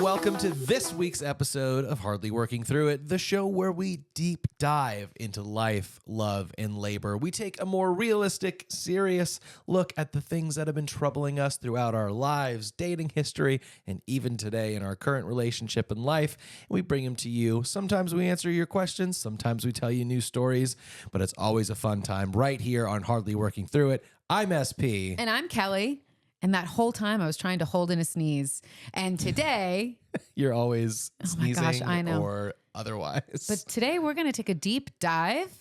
welcome to this week's episode of Hardly Working Through It, the show where we deep dive into life, love, and labor. We take a more realistic, serious look at the things that have been troubling us throughout our lives, dating history, and even today in our current relationship and life. We bring them to you. Sometimes we answer your questions, sometimes we tell you new stories, but it's always a fun time right here on Hardly Working Through It. I'm SP. And I'm Kellie. And that whole time I was trying to hold in a sneeze. And today... You're always sneezing I know. or otherwise. But today we're going to take a deep dive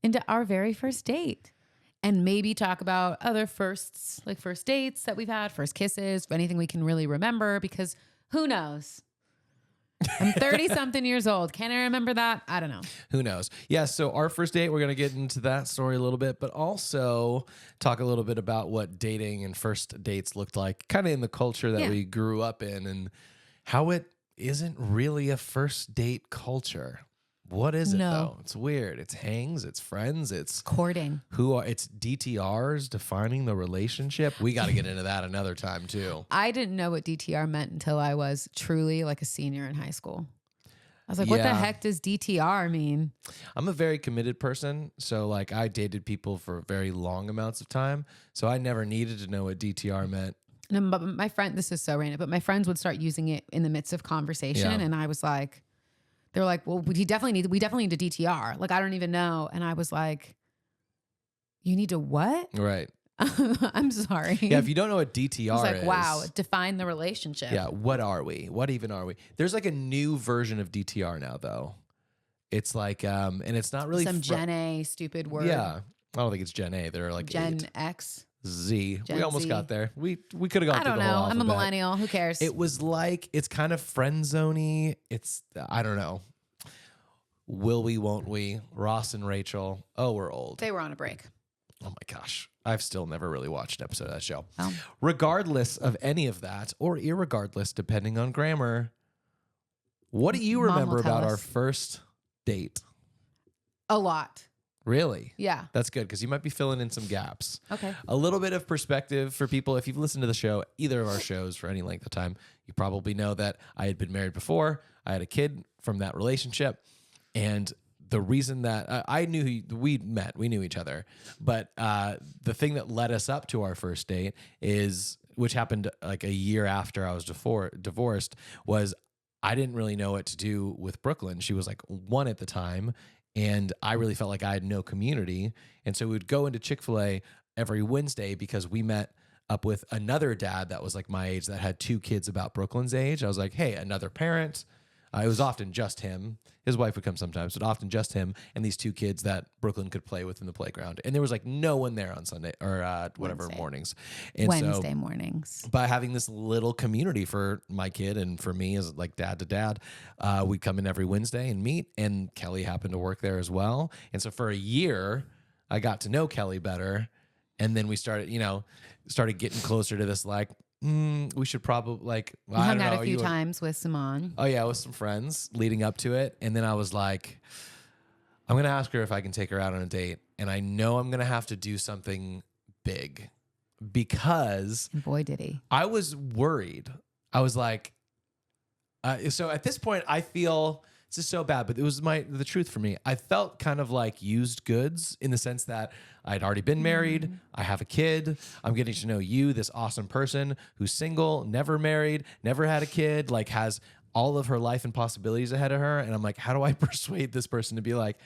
into our very first date. And maybe talk about other firsts, like first dates that we've had, first kisses, anything we can really remember. Because who knows? I'm 30-something years old. Can I remember that? I don't know. Who knows? Yeah, so our first date, we're going to get into that story a little bit, but also talk a little bit about what dating and first dates looked like, kind of in the culture that we grew up in, and how it isn't really a first date culture. What is it, though? It's weird. It's hangs, it's friends, it's courting. It's DTRs defining the relationship. We got to get into that another time, too. I didn't know what DTR meant until I was truly like a senior in high school. I was like, what the heck does DTR mean? I'm a very committed person. So like I dated people for very long amounts of time. So I never needed to know what DTR meant. And my friend, this is so random, but my friends would start using it in the midst of conversation. And I was like, they were like, well, we definitely need a DTR. Like, I don't even know. And I was like, you need to what? Right. I'm sorry. Yeah, if you don't know what DTR I was like, is. wow, define the relationship. Yeah, what are we? What even are we? There's like a new version of DTR now, though. It's like, and it's not really... Some Gen A stupid word. Yeah. I don't think it's Gen A. They're like Gen 8. X. Z. Gen we almost Z. Got there. We could have gone I through don't the whole know. alphabet. I'm a millennial. Who cares? It was like, it's kind of friend-zoney. It's, I don't know. Will we, won't we? Ross and Rachel. Oh, we're old. They were on a break. Oh my gosh. I've still never really watched an episode of that show. Oh. Regardless of any of that, or irregardless, depending on grammar, what do you remember about our first date? A lot. Really? Yeah. That's good, because you might be filling in some gaps. Okay. A little bit of perspective for people. If you've listened to the show, either of our shows for any length of time, you probably know that I had been married before. I had a kid from that relationship. And the reason that I knew we knew each other, but the thing that led us up to our first date which happened like a year after I was divorced, was I didn't really know what to do with Brooklyn. She was like 1 at the time, and I really felt like I had no community. And so we'd go into Chick-fil-A every Wednesday because we met up with another dad that was like my age that had 2 kids about Brooklyn's age. I was like, hey, another parent. It was often just him. His wife would come sometimes, but often just him and these 2 kids that Brooklyn could play with in the playground. And there was like no one there on Sunday or mornings. And Wednesday mornings. By having this little community for my kid and for me as like dad to dad, we'd come in every Wednesday and meet. And Kellie happened to work there as well. And so for a year, I got to know Kellie better. And then we started getting closer to this like, we should probably like... We hung out a few times with Simone. Oh yeah, with some friends leading up to it. And then I was like, I'm going to ask her if I can take her out on a date. And I know I'm going to have to do something big because... And boy, did he. I was worried. I was like... so at this point, I feel... This is so bad, but it was the truth for me. I felt kind of like used goods in the sense that I'd already been married. I have a kid. I'm getting to know you, this awesome person who's single, never married, never had a kid, like has all of her life and possibilities ahead of her. And I'm like, how do I persuade this person to be like,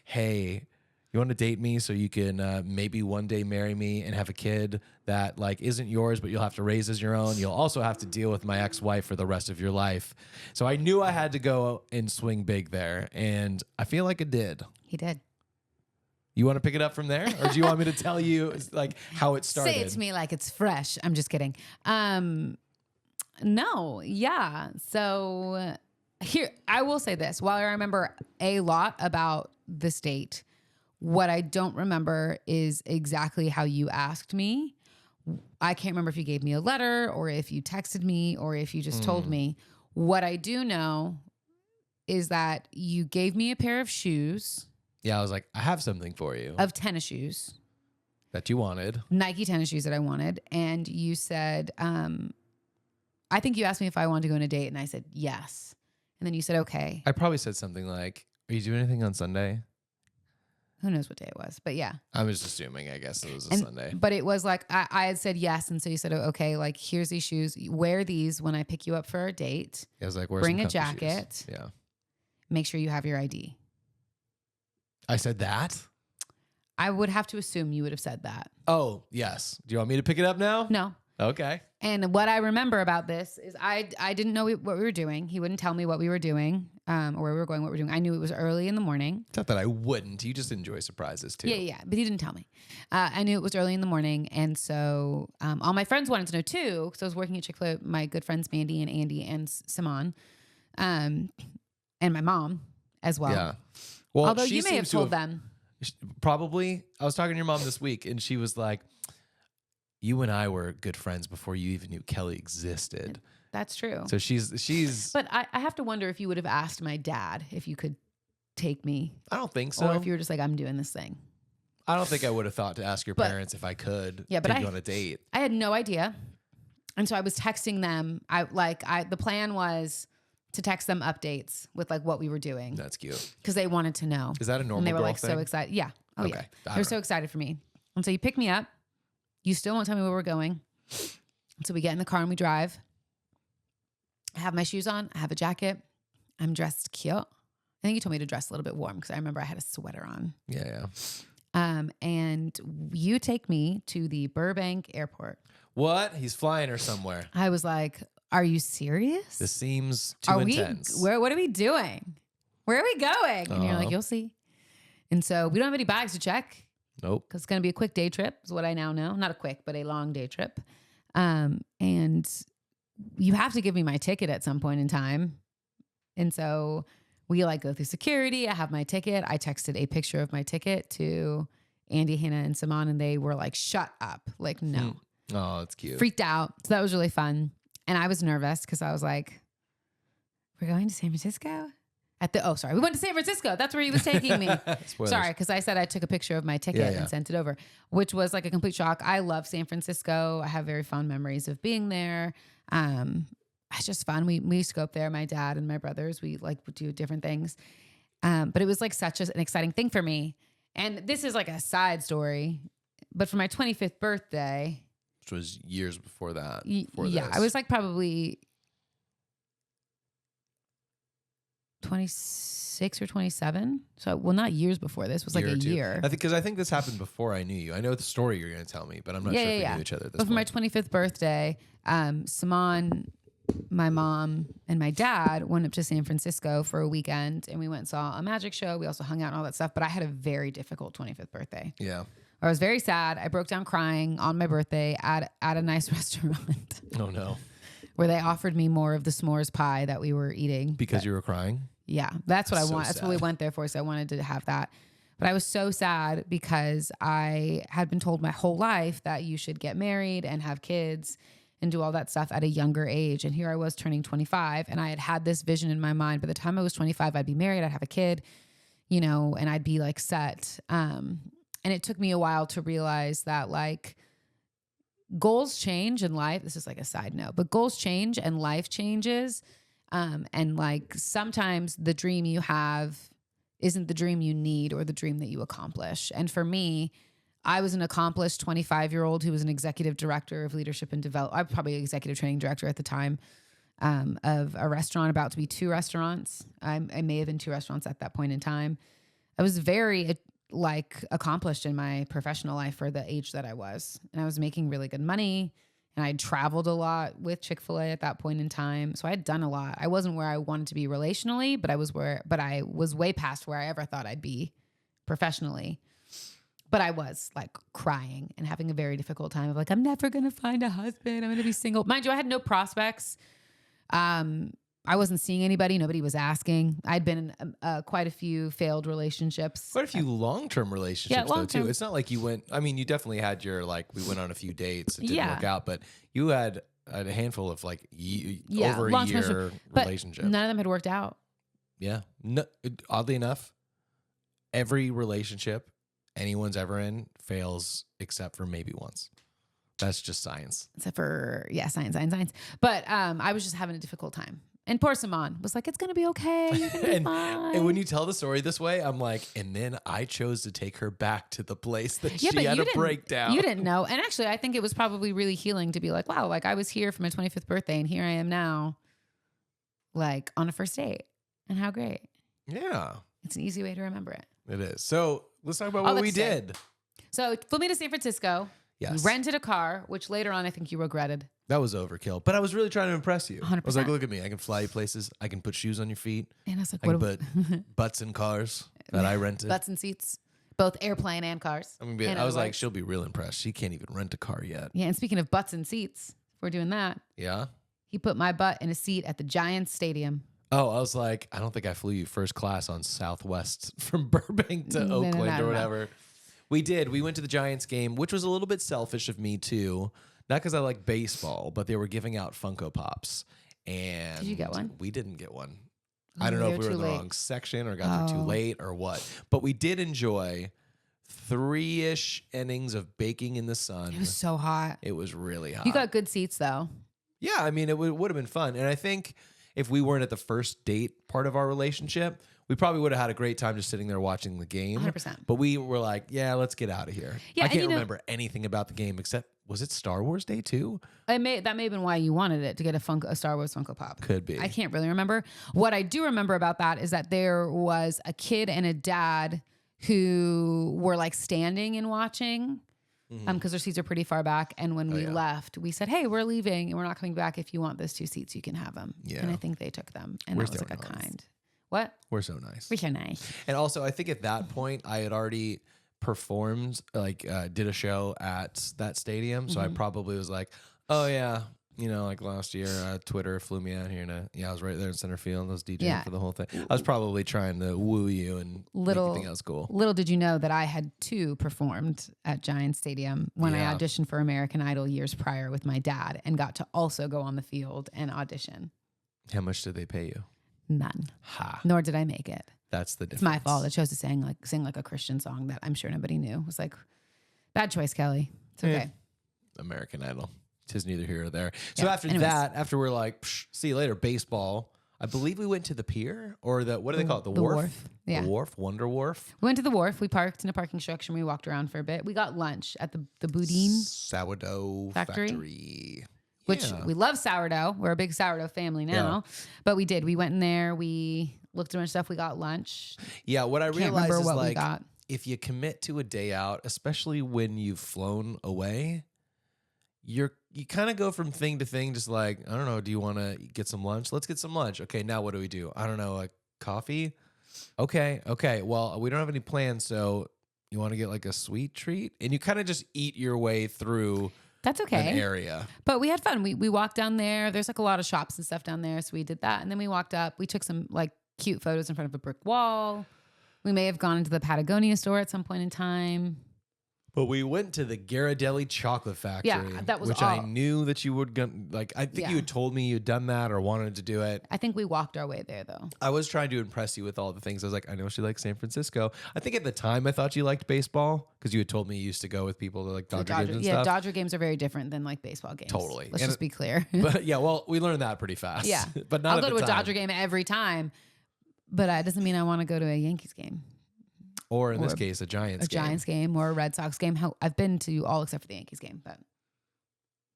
hey, you want to date me so you can maybe one day marry me and have a kid that like isn't yours, but you'll have to raise as your own. You'll also have to deal with my ex-wife for the rest of your life. So I knew I had to go and swing big there, and I feel like it did. He did. You want to pick it up from there, or do you want me to tell you like how it started? Say it to me like it's fresh. I'm just kidding. No, yeah. So here, I will say this. While I remember a lot about this date, what I don't remember is exactly how you asked me. I can't remember if you gave me a letter or if you texted me or if you just told me. What I do know is that you gave me a pair of shoes. Yeah, I was like, I have something for you. Of tennis shoes. That you wanted. Nike tennis shoes that I wanted. And you said, I think you asked me if I wanted to go on a date, and I said yes. And then you said, okay. I probably said something like, "Are you doing anything on Sunday?" Who knows what day it was, but yeah. I was assuming, I guess it was a Sunday. But it was like, I had said yes. And so you said, okay, like, here's these shoes. Wear these when I pick you up for a date. I was like, bring a some comfy jacket. shoes. Yeah. Make sure you have your ID. I said that? I would have to assume you would have said that. Oh, yes. Do you want me to pick it up now? No. Okay. And what I remember about this is I didn't know what we were doing. He wouldn't tell me what we were doing or where we were going, what we were doing. I knew it was early in the morning. It's not that I wouldn't. You just enjoy surprises too. Yeah. But he didn't tell me. I knew it was early in the morning. And so all my friends wanted to know too, because I was working at Chick-fil-A, my good friends Mandy and Andy and Simon, and my mom as well. Yeah. Well, although you may have told them. Probably. I was talking to your mom this week and she was like, you and I were good friends before you even knew Kellie existed. That's true. So she's. But I have to wonder if you would have asked my dad if you could take me. I don't think so. Or if you were just like, I'm doing this thing. I don't think I would have thought to ask your parents if I could take you on a date. I had no idea. And so I was texting them. The plan was to text them updates with like what we were doing. That's cute. Because they wanted to know. Is that a normal And they were girl like thing? so excited. Yeah. Oh okay. yeah. They're so excited for me. And so you pick me up. You still won't tell me where we're going. So we get in the car and we drive. I have my shoes on. I have a jacket. I'm dressed cute. I think you told me to dress a little bit warm because I remember I had a sweater on. Yeah. And you take me to the Burbank airport. What? He's flying her somewhere. I was like, are you serious? This seems too intense. What are we doing? Where are we going? And you're like, you'll see. And so we don't have any bags to check. Nope. Because it's going to be a quick day trip is what I now know. Not a quick, but a long day trip. And you have to give me my ticket at some point in time. And so we like go through security. I have my ticket. I texted a picture of my ticket to Andy, Hannah, and Simon, and they were like, shut up. Like, no. Oh, that's cute. Freaked out. So that was really fun. And I was nervous because I was like, we're going to San Francisco? We went to San Francisco. That's where he was taking me. Sorry, because I said I took a picture of my ticket and sent it over, which was like a complete shock. I love San Francisco. I have very fond memories of being there. It's just fun. We used to go up there, my dad and my brothers. We like would do different things. But it was like such an exciting thing for me. And this is like a side story. But for my 25th birthday, which was years before that. I was like probably 26 or 27. So, well, not years before this. It was like a year. I think this happened before I knew you. I know the story you're going to tell me, but I'm not sure if we knew each other at this But for my point. 25th birthday, Simon, my mom, and my dad went up to San Francisco for a weekend, and we went and saw a magic show. We also hung out and all that stuff. But I had a very difficult 25th birthday. Yeah. I was very sad. I broke down crying on my birthday at a nice restaurant. Oh, no. Where they offered me more of the s'mores pie that we were eating. Because you were crying? Yeah, that's what I so want. That's sad. what we went there for. So I wanted to have that. But I was so sad because I had been told my whole life that you should get married and have kids and do all that stuff at a younger age. And here I was turning 25 and I had this vision in my mind. By the time I was 25, I'd be married, I'd have a kid, and I'd be like set. And it took me a while to realize that like goals change in life. This is like a side note, but goals change and life changes. And like sometimes the dream you have isn't the dream you need or the dream that you accomplish. And for me, I was an accomplished 25-year-old who was an executive director of leadership and development. I was probably executive training director at the time of a restaurant, about to be 2 restaurants. I may have been 2 restaurants at that point in time. I was very accomplished in my professional life for the age that I was. And I was making really good money. And I traveled a lot with Chick-fil-A at that point in time. So I had done a lot. I wasn't where I wanted to be relationally, but I was way past where I ever thought I'd be professionionally. But I was like crying and having a very difficult time of like, I'm never going to find a husband. I'm going to be single. Mind you, I had no prospects. I wasn't seeing anybody. Nobody was asking. I'd been in quite a few failed relationships. Quite a few long-term relationships though too. It's not like you went, you definitely had your we went on a few dates. It didn't work out, but you had a handful of over a year relationship. None of them had worked out. Yeah. No, oddly enough, every relationship anyone's ever in fails except for maybe once. That's just science. Except for, science. But I was just having a difficult time. And poor Simone was like, it's going to be okay. You're going to be fine. And when you tell the story this way, I'm like, and then I chose to take her back to the place that she but had you a breakdown. You didn't know. And actually, I think it was probably really healing to be like, wow, like I was here for my 25th birthday and here I am now, like on a first date. And how great. Yeah. It's an easy way to remember it. It is. So let's talk about what we did. So flew me to San Francisco. Yes. We rented a car, which later on I think you regretted. That was overkill. But I was really trying to impress you. 100%. I was like, look at me. I can fly you places. I can put shoes on your feet. And I was like, I can put butts in cars that I rented. Butts in seats, both airplane and cars. I was like, she'll be real impressed. She can't even rent a car yet. Yeah, and speaking of butts and seats, if we're doing that. Yeah? He put my butt in a seat at the Giants Stadium. Oh, I was like, I don't think I flew you first class on Southwest from Burbank to Oakland or whatever. We did. We went to the Giants game, which was a little bit selfish of me too. Not because I like baseball, but they were giving out Funko Pops. And did you get one? We didn't get one. I don't know if we were in the wrong section or got there too late or what. But we did enjoy 3-ish innings of baking in the sun. It was so hot. It was really hot. You got good seats though. Yeah, I mean, it would have been fun. And I think if we weren't at the first date part of our relationship, we probably would have had a great time just sitting there watching the game. 100%. But we were like, yeah, let's get out of here. Yeah, I can't remember anything about the game except, was it Star Wars Day too? That may have been why you wanted it, to get a Star Wars Funko Pop. Could be. I can't really remember. What I do remember about that is that there was a kid and a dad who were like standing and watching because their seats are pretty far back. And when we left, we said, hey, we're leaving and we're not coming back. If you want those 2 seats, you can have them. Yeah. And I think they took them. And that was like a kind. What? We're so nice. We're so nice. And also, I think at that point, I had already performed, did a show at that stadium. So I probably was like, oh, yeah. You know, like last year, Twitter flew me out here. And I was right there in center field. I was DJing for the whole thing. I was probably trying to woo you and make you think I was cool. Little did you know that I had too performed at Giant Stadium when I auditioned for American Idol years prior with my dad and got to also go on the field and audition. How much did they pay you? None. Ha. Nor did I make it. That's the difference. It's my fault. I chose to sing like a Christian song that I'm sure nobody knew. It was like, bad choice, Kelly. It's okay. American Idol. Tis neither here or there. So after we're like, see you later, baseball. I believe we went to the pier or what do they call it? The wharf? Yeah. The wharf, Wonder Wharf. We went to the wharf. We parked in a parking structure and we walked around for a bit. We got lunch at the Boudin Sourdough Factory. Which we love sourdough. We're a big sourdough family now. Yeah. But we did. We went in there. We looked at a bunch of stuff. We got lunch. Yeah, what I realized is like if you commit to a day out, especially when you've flown away, you kind of go from thing to thing, just like, I don't know, do you want to get some lunch? Let's get some lunch. Okay, now what do we do? I don't know, like coffee? Okay. Well, we don't have any plans, so you want to get like a sweet treat? And you kind of just eat your way through That's okay. an area. But we had fun. We walked down there. There's like a lot of shops and stuff down there, so we did that. And then we walked up. We took some like cute photos in front of a brick wall. We may have gone into the Patagonia store at some point in time. But we went to the Ghirardelli Chocolate Factory. Yeah, that was which I knew that you would like. I think you had told me you'd done that or wanted to do it. I think we walked our way there though. I was trying to impress you with all the things. I was like, I know she likes San Francisco. I think at the time I thought you liked baseball because you had told me you used to go with people to like Dodger games and stuff. Yeah, Dodger games are very different than like baseball games. Totally. Let's just be clear. But yeah, well, we learned that pretty fast. Yeah, but not. I'll go to a Dodger game every time, but that doesn't mean I want to go to a Yankees game. Or in this case, a Giants game. A Giants game or a Red Sox game. I've been to all except for the Yankees game. But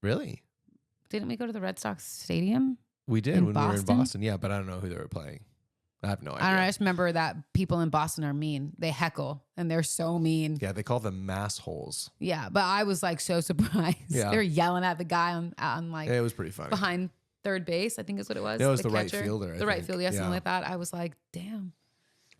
really? Didn't we go to the Red Sox stadium? We did when we were in Boston. Yeah, but I don't know who they were playing. I have no idea. I don't know. I just remember that people in Boston are mean. They heckle and they're so mean. Yeah, they call them mass holes. Yeah, but I was like so surprised. Yeah. They were yelling at the guy on like... Yeah, it was pretty funny. Behind third base, I think is what it was. Yeah, it was the right fielder. The right fielder, yeah, something like that. I was like, damn.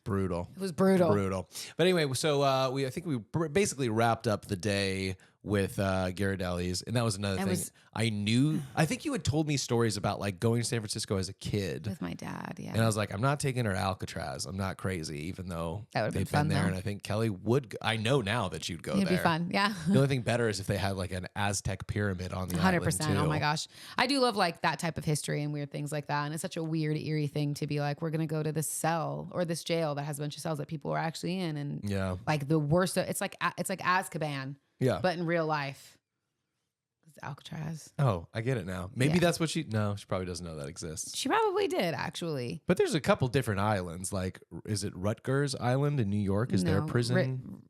Brutal. It was brutal. But anyway, so I think we basically wrapped up the day with Ghirardelli's, and that was another thing. I think you had told me stories about like going to San Francisco as a kid with my dad. Yeah, and I was like, I'm not taking her to Alcatraz. I'm not crazy, even though they've been there. Though. And I think Kelly would. I know now that you'd go there. It'd be fun. Yeah. The only thing better is if they had like an Aztec pyramid on the 100%. Island too. Oh my gosh, I do love like that type of history and weird things like that. And it's such a weird, eerie thing to be like, we're gonna go to this cell or this jail that has a bunch of cells that people are actually in, and like the worst. It's like Azkaban. Yeah, but in real life. Alcatraz. Oh, I get it now. Maybe Yeah. that's what she probably doesn't know that exists. She probably did, actually. But there's a couple different islands. Like, is it Rutgers Island in New York? Is there a No, prison?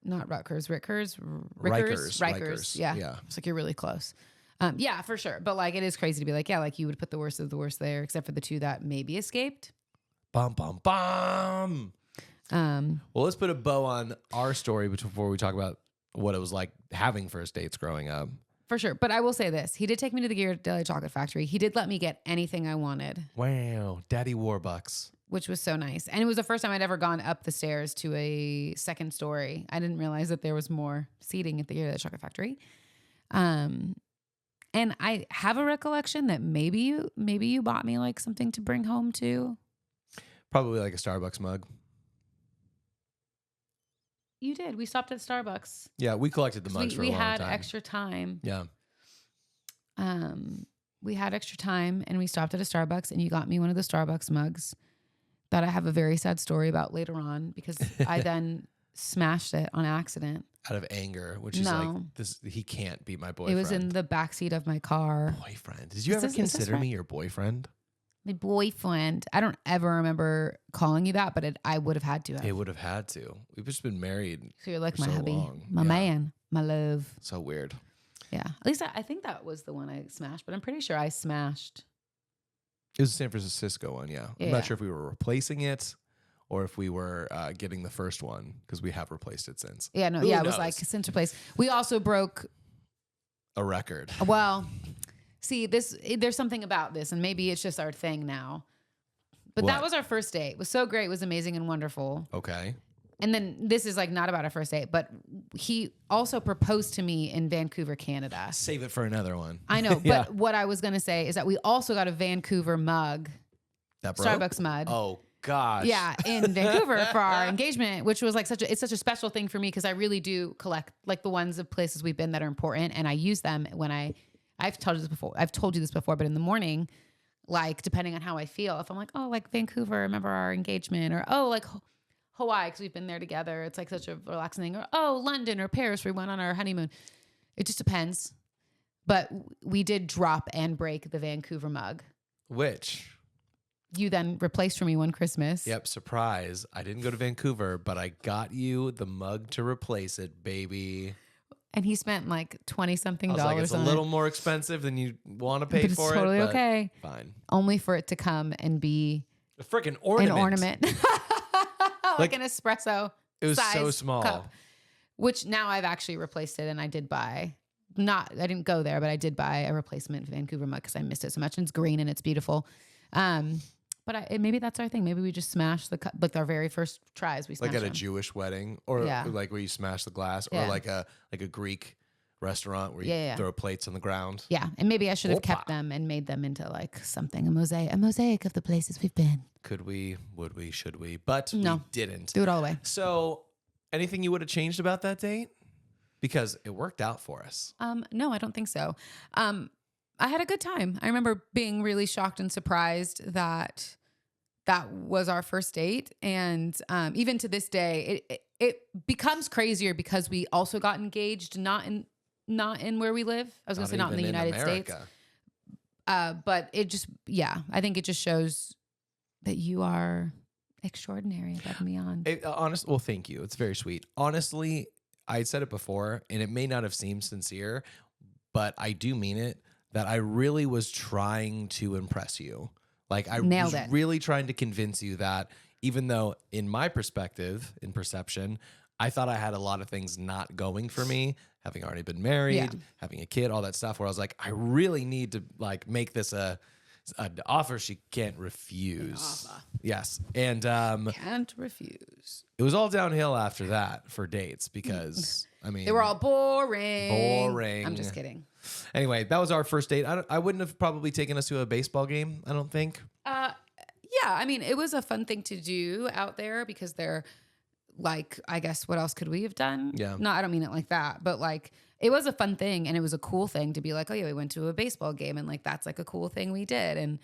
Not Rutgers, Rikers. Rikers. Yeah. Yeah. It's like you're really close. Yeah, for sure. But like, it is crazy to be like, yeah, like you would put the worst of the worst there, except for the two that maybe escaped. Bum, bum, bum. Well, let's put a bow on our story before we talk about what it was like having first dates growing up. For sure. But I will say this. He did take me to the Ghirardelli Chocolate Factory. He did let me get anything I wanted. Wow. Daddy Warbucks. Which was so nice. And it was the first time I'd ever gone up the stairs to a second story. I didn't realize that there was more seating at the Ghirardelli Chocolate Factory. And I have a recollection that maybe you bought me like something to bring home too. Probably like a Starbucks mug. You did. We stopped at Starbucks. Yeah, we collected the mugs for a long time. We had extra time. Yeah. We had extra time and we stopped at a Starbucks and you got me one of the Starbucks mugs that I have a very sad story about later on because I then smashed it on accident. Out of anger, which is like, he can't be my boyfriend. It was in the backseat of my car. Boyfriend. Did you ever consider me your boyfriend? My boyfriend. I don't ever remember calling you that, but I would have had to. It would have had to. We've just been married. So you're like for my so hubby, long. my man, my love. So weird. Yeah. At least I think that was the one I smashed, but I'm pretty sure I smashed. It was the San Francisco one, yeah. I'm not sure if we were replacing it or if we were getting the first one because we have replaced it since. Yeah, no, Who it knows? was like since replaced. We also broke a record. Well, see, there's something about this, and maybe it's just our thing now. But that was our first date. It was so great. It was amazing and wonderful. Okay. And then this is like not about our first date, but he also proposed to me in Vancouver, Canada. Save it for another one. I know, but what I was going to say is that we also got a Vancouver mug, that broke? Starbucks mug. Oh gosh. Yeah, in Vancouver for our engagement, which was like it's such a special thing for me because I really do collect like the ones of places we've been that are important, and I use them when I've told you this before, but in the morning, like depending on how I feel, if I'm like, oh, like Vancouver, remember our engagement, or oh, like Hawaii because we've been there together, it's like such a relaxing thing, or oh, London or Paris, we went on our honeymoon. It just depends. But we did drop and break the Vancouver mug, which you then replaced for me one Christmas. Yep, surprise. I didn't go to Vancouver, but I got you the mug to replace it, baby. And he spent like $20-something Like, it's a little more expensive than you want to pay but for it's totally it. Okay. Fine. Only for it to come and be A freaking ornament. an ornament. like an espresso. It was size so small. Cup, which now I've actually replaced it, and I did buy. I didn't go there, but I did buy a replacement Vancouver mug because I missed it so much. And it's green and it's beautiful. But maybe that's our thing. Maybe we just smash the cup, like our very first tries. We smashed Like at a them. Jewish wedding, or like where you smash the glass, or like a Greek restaurant where you throw plates on the ground. Yeah, and maybe I should have kept them and made them into like something, a mosaic of the places we've been. Could we? Would we? Should we? But No. we didn't. Do it all the way. So, anything you would have changed about that date? Because it worked out for us. No, I don't think so. I had a good time. I remember being really shocked and surprised that was our first date. And even to this day, it becomes crazier because we also got engaged, not in where we live. I was going to say not in the United States. But it just, I think it just shows that you are extraordinary above and beyond. Well, thank you. It's very sweet. Honestly, I had said it before, and it may not have seemed sincere, but I do mean it, that I really was trying to impress you. Like I was really trying to convince you that even though in my perspective, in perception, I thought I had a lot of things not going for me, having already been married, having a kid, all that stuff, where I was like, I really need to like make this an offer she can't refuse. Yes. And can't refuse. It was all downhill after that for dates because I mean they were all boring. I'm just kidding. Anyway, that was our first date. I wouldn't have probably taken us to a baseball game, I don't think. Yeah, I mean, it was a fun thing to do out there because they're like, I guess, what else could we have done? Yeah. No, I don't mean it like that, but like, it was a fun thing and it was a cool thing to be like, oh yeah, we went to a baseball game and like, that's like a cool thing we did.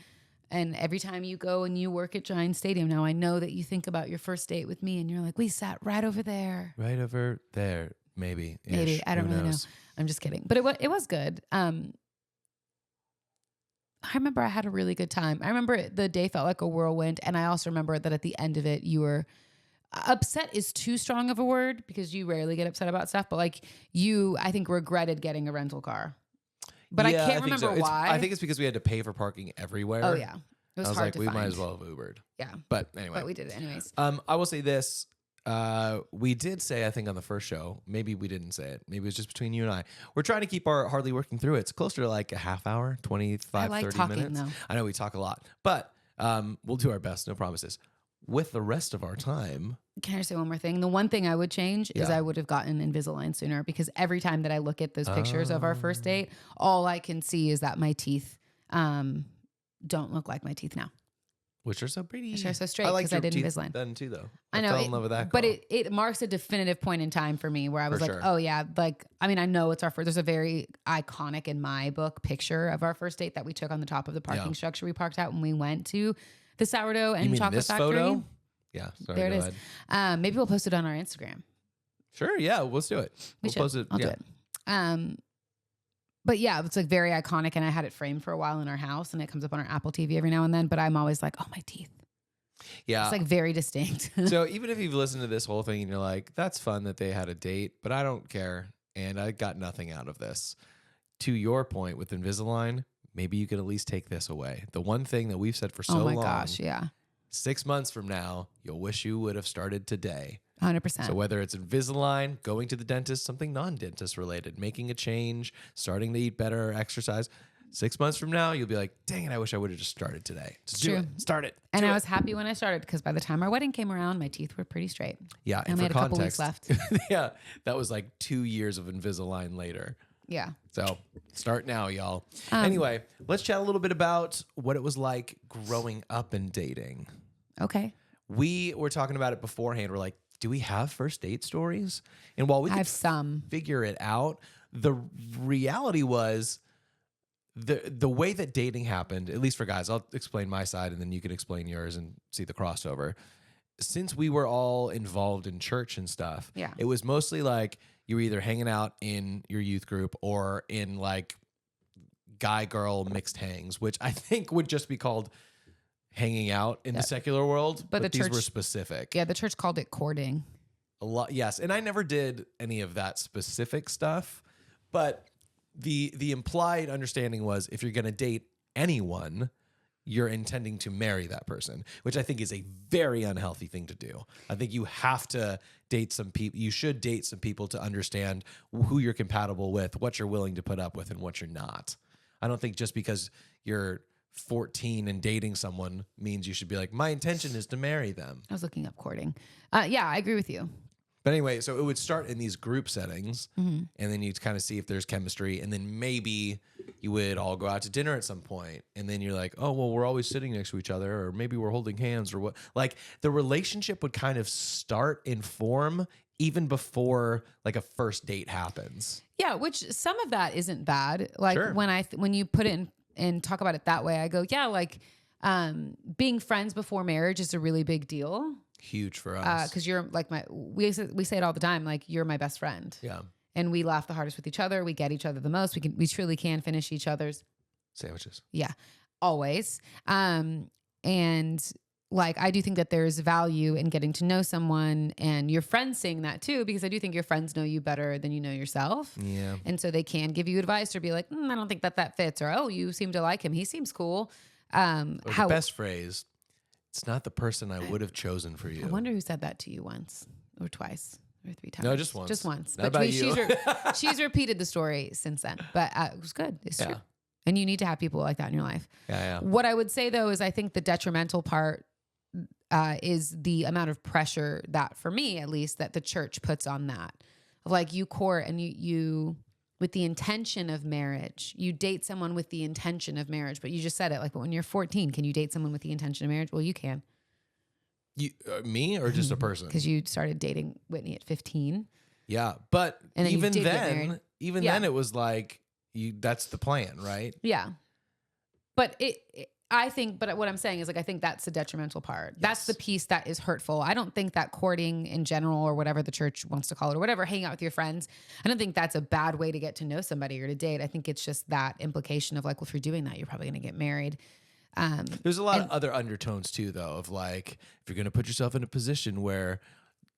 And every time you go and you work at Giant Stadium, now I know that you think about your first date with me and you're like, we sat right over there. Right over there. Maybe. Maybe. I don't really know. I'm just kidding. But it was good. I remember I had a really good time. I remember the day felt like a whirlwind. And I also remember that at the end of it, you were upset is too strong of a word because you rarely get upset about stuff. But like you, I think, regretted getting a rental car. But Yeah, I can't remember why. I think it's because we had to pay for parking everywhere. Oh, yeah. It was I was hard like, to we find. might as well have Ubered. Yeah. But anyway. But we did it anyways. I will say this. We did say, I think on the first show, maybe we didn't say it. Maybe it was just between you and I. We're trying to keep our hardly working through it. It's closer to like a half hour, 25, 30 talking, minutes. though. I know we talk a lot, but we'll do our best. No promises. With the rest of our time. Can I say one more thing? The one thing I would change is I would have gotten Invisalign sooner because every time that I look at those pictures of our first date, all I can see is that my teeth don't look like my teeth now. Which are so pretty. Which are so straight because I did Invisalign. Then too, though. I know. fell in love with that. But it marks a definitive point in time for me where I was like, oh yeah, like, I mean, I know it's our first, there's a very iconic in my book picture of our first date that we took on the top of the parking structure we parked out when we went to the sourdough and chocolate factory. Photo? Yeah. Sorry, there it is. Maybe we'll post it on our Instagram. Sure. Yeah. Let's do it. We'll post it. I'll do it. But yeah, it's like very iconic and I had it framed for a while in our house and it comes up on our Apple TV every now and then, but I'm always like, oh, my teeth. Yeah. It's like very distinct. So even if you've listened to this whole thing and you're like, that's fun that they had a date, but I don't care. And I got nothing out of this. To your point with Invisalign, maybe you could at least take this away. The one thing that we've said for so long. Oh my gosh, yeah. 6 months from now, you'll wish you would have started today. 100%. So whether it's Invisalign, going to the dentist, something non-dentist related, making a change, starting to eat better, exercise, 6 months from now, you'll be like, dang it, I wish I would have just started today. Just do it. Start it. And I was happy when I started because by the time our wedding came around, my teeth were pretty straight. Yeah. And we had a couple weeks left. Yeah. That was like 2 years of Invisalign later. Yeah. So start now, y'all. Anyway, let's chat a little bit about what it was like growing up and dating. Okay. We were talking about it beforehand. We're like, do we have first date stories? And while we could have some figure it out, the reality was the way that dating happened, at least for guys, I'll explain my side and then you can explain yours and see the crossover. Since we were all involved in church and stuff, it was mostly like you were either hanging out in your youth group or in like guy-girl mixed hangs, which I think would just be called hanging out in the secular world, but the these church, were specific. Yeah, the church called it courting. A lot, yes. And I never did any of that specific stuff, but the implied understanding was if you're going to date anyone, you're intending to marry that person, which I think is a very unhealthy thing to do. I think you have to date some people. You should date some people to understand who you're compatible with, what you're willing to put up with, and what you're not. I don't think just because you're 14 and dating someone means you should be like, my intention is to marry them. I was looking up courting. Yeah, I agree with you. But anyway, so it would start in these group settings, and then you'd kind of see if there's chemistry, and then maybe you would all go out to dinner at some point, and then you're like, oh, well, we're always sitting next to each other, or maybe we're holding hands, or what. Like the relationship would kind of start and form even before like a first date happens. Yeah, which some of that isn't bad. Like sure. when you put it in and talk about it that way, I go, yeah, like being friends before marriage is a really big deal. Huge for us. Because you're like we say it all the time, like you're my best friend. Yeah. And we laugh the hardest with each other. We get each other the most. We truly can finish each other's sandwiches. Yeah, always. And like, I do think that there's value in getting to know someone and your friends seeing that too, because I do think your friends know you better than you know yourself. Yeah. And so they can give you advice or be like, I don't think that fits. Or, oh, you seem to like him. He seems cool. The best phrase, it's not the person I would have chosen for you. I wonder who said that to you once or twice or 3 times. No, just once. Just once. Not about you. She's repeated the story since then, but it was good. It's true. And you need to have people like that in your life. Yeah. What I would say though, is I think the detrimental part is the amount of pressure that, for me at least, that the church puts on that. Of like you court and you with the intention of marriage, you date someone with the intention of marriage, but you just said it like, but when you're 14, can you date someone with the intention of marriage? Well, you can. You, me or just a person? Because you started dating Whitney at 15. Yeah, but and then even then it was like that's the plan, right? Yeah, but I think, but what I'm saying is like, I think that's the detrimental part. Yes. That's the piece that is hurtful. I don't think that courting in general, or whatever the church wants to call it, or whatever, hanging out with your friends, I don't think that's a bad way to get to know somebody or to date. I think it's just that implication of like, well, if you're doing that, you're probably going to get married. There's a lot of other undertones too, though, of like, if you're going to put yourself in a position where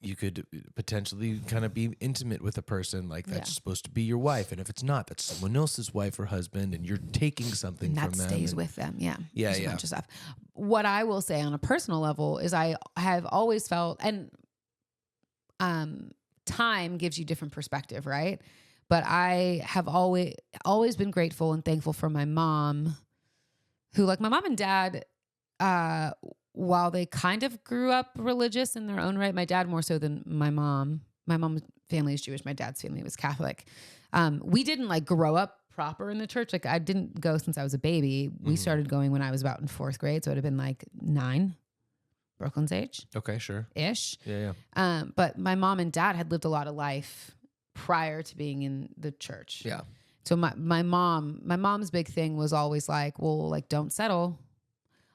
you could potentially kind of be intimate with a person, like that's supposed to be your wife, and if it's not, that's someone else's wife or husband, and you're taking something that from them. stays with them. Yeah. Yeah, There's a yeah. bunch of stuff. What I will say on a personal level is I have always felt, and time gives you different perspective, right? But I have always been grateful and thankful for my mom, who, like, my mom and dad, while they kind of grew up religious in their own right, my dad more so than my mom. My mom's family is Jewish. My dad's family was Catholic. We didn't like grow up proper in the church. Like, I didn't go since I was a baby. We started going when I was about in 4th grade. So it would have been like 9, Brooklyn's age. Okay, sure. Ish. Yeah, yeah. But my mom and dad had lived a lot of life prior to being in the church. Yeah. So my mom's big thing was always like, well, like, don't settle.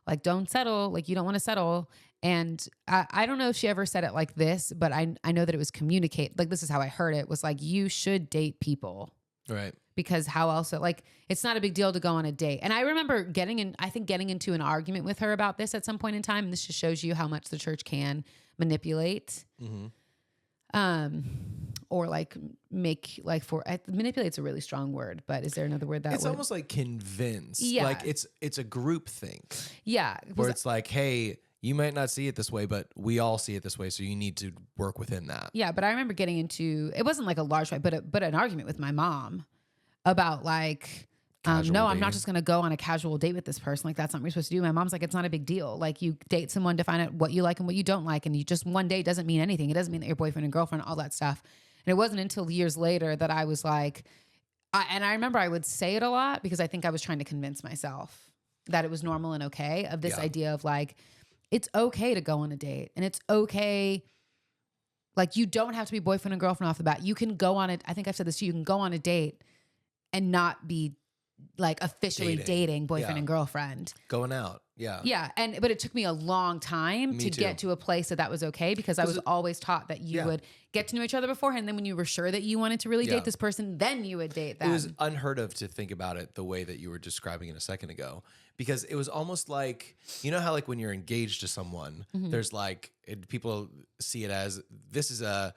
Like, don't settle. Like, you don't want to settle. And I don't know if she ever said it like this, but I know that it was communicate. Like, this is how I heard it, was like, you should date people. Right. Because how else, like, it's not a big deal to go on a date. And I remember getting into an argument with her about this at some point in time. And this just shows you how much the church can manipulate. Or like make like manipulate's a really strong word, but is there another word that it's almost like convince? Yeah. Like it's a group think. Yeah. Where it's like, hey, you might not see it this way, but we all see it this way, so you need to work within that. Yeah, but I remember getting into, it wasn't like a large fight, but an argument with my mom about like, no, I'm not just going to go on a casual date with this person. Like, that's not what you're supposed to do. My mom's like, it's not a big deal. Like, you date someone to find out what you like and what you don't like. And you just, one day doesn't mean anything. It doesn't mean that you're boyfriend and girlfriend, all that stuff. And it wasn't until years later that I was like, and I remember I would say it a lot because I think I was trying to convince myself that it was normal and okay, of this idea of like, it's okay to go on a date, and it's okay. Like, you don't have to be boyfriend and girlfriend off the bat. You can go on it. I think I've said this to you. You can go on a date and not be like officially dating boyfriend and girlfriend. Going out. Yeah. Yeah. But it took me a long time to get to a place that was okay, because I was always taught that you would get to know each other beforehand. And then when you were sure that you wanted to really date this person, then you would date them. It was unheard of to think about it the way that you were describing it a second ago, because it was almost like, you know how like when you're engaged to someone, there's like, people see it as this is a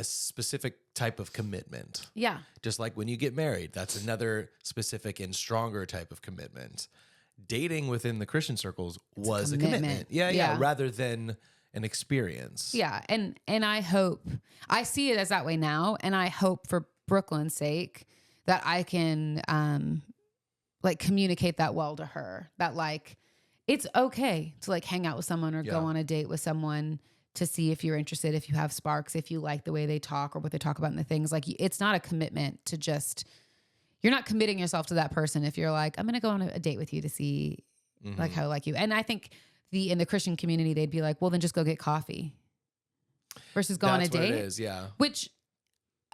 specific type of commitment. Yeah. Just like when you get married, that's another specific and stronger type of commitment. Dating within the Christian circles was a commitment. Yeah. Rather than an experience. Yeah. And I hope, I see it as that way now. And I hope for Brooklyn's sake that I can like communicate that well to her, that like, it's okay to like hang out with someone or go on a date with someone to see if you're interested, if you have sparks, if you like the way they talk or what they talk about in the things. Like, it's not a commitment to just, you're not committing yourself to that person if you're like, I'm going to go on a date with you to see like how I like you. And I think in the Christian community, they'd be like, well, then just go get coffee versus go on a date. That's what it is, yeah. Which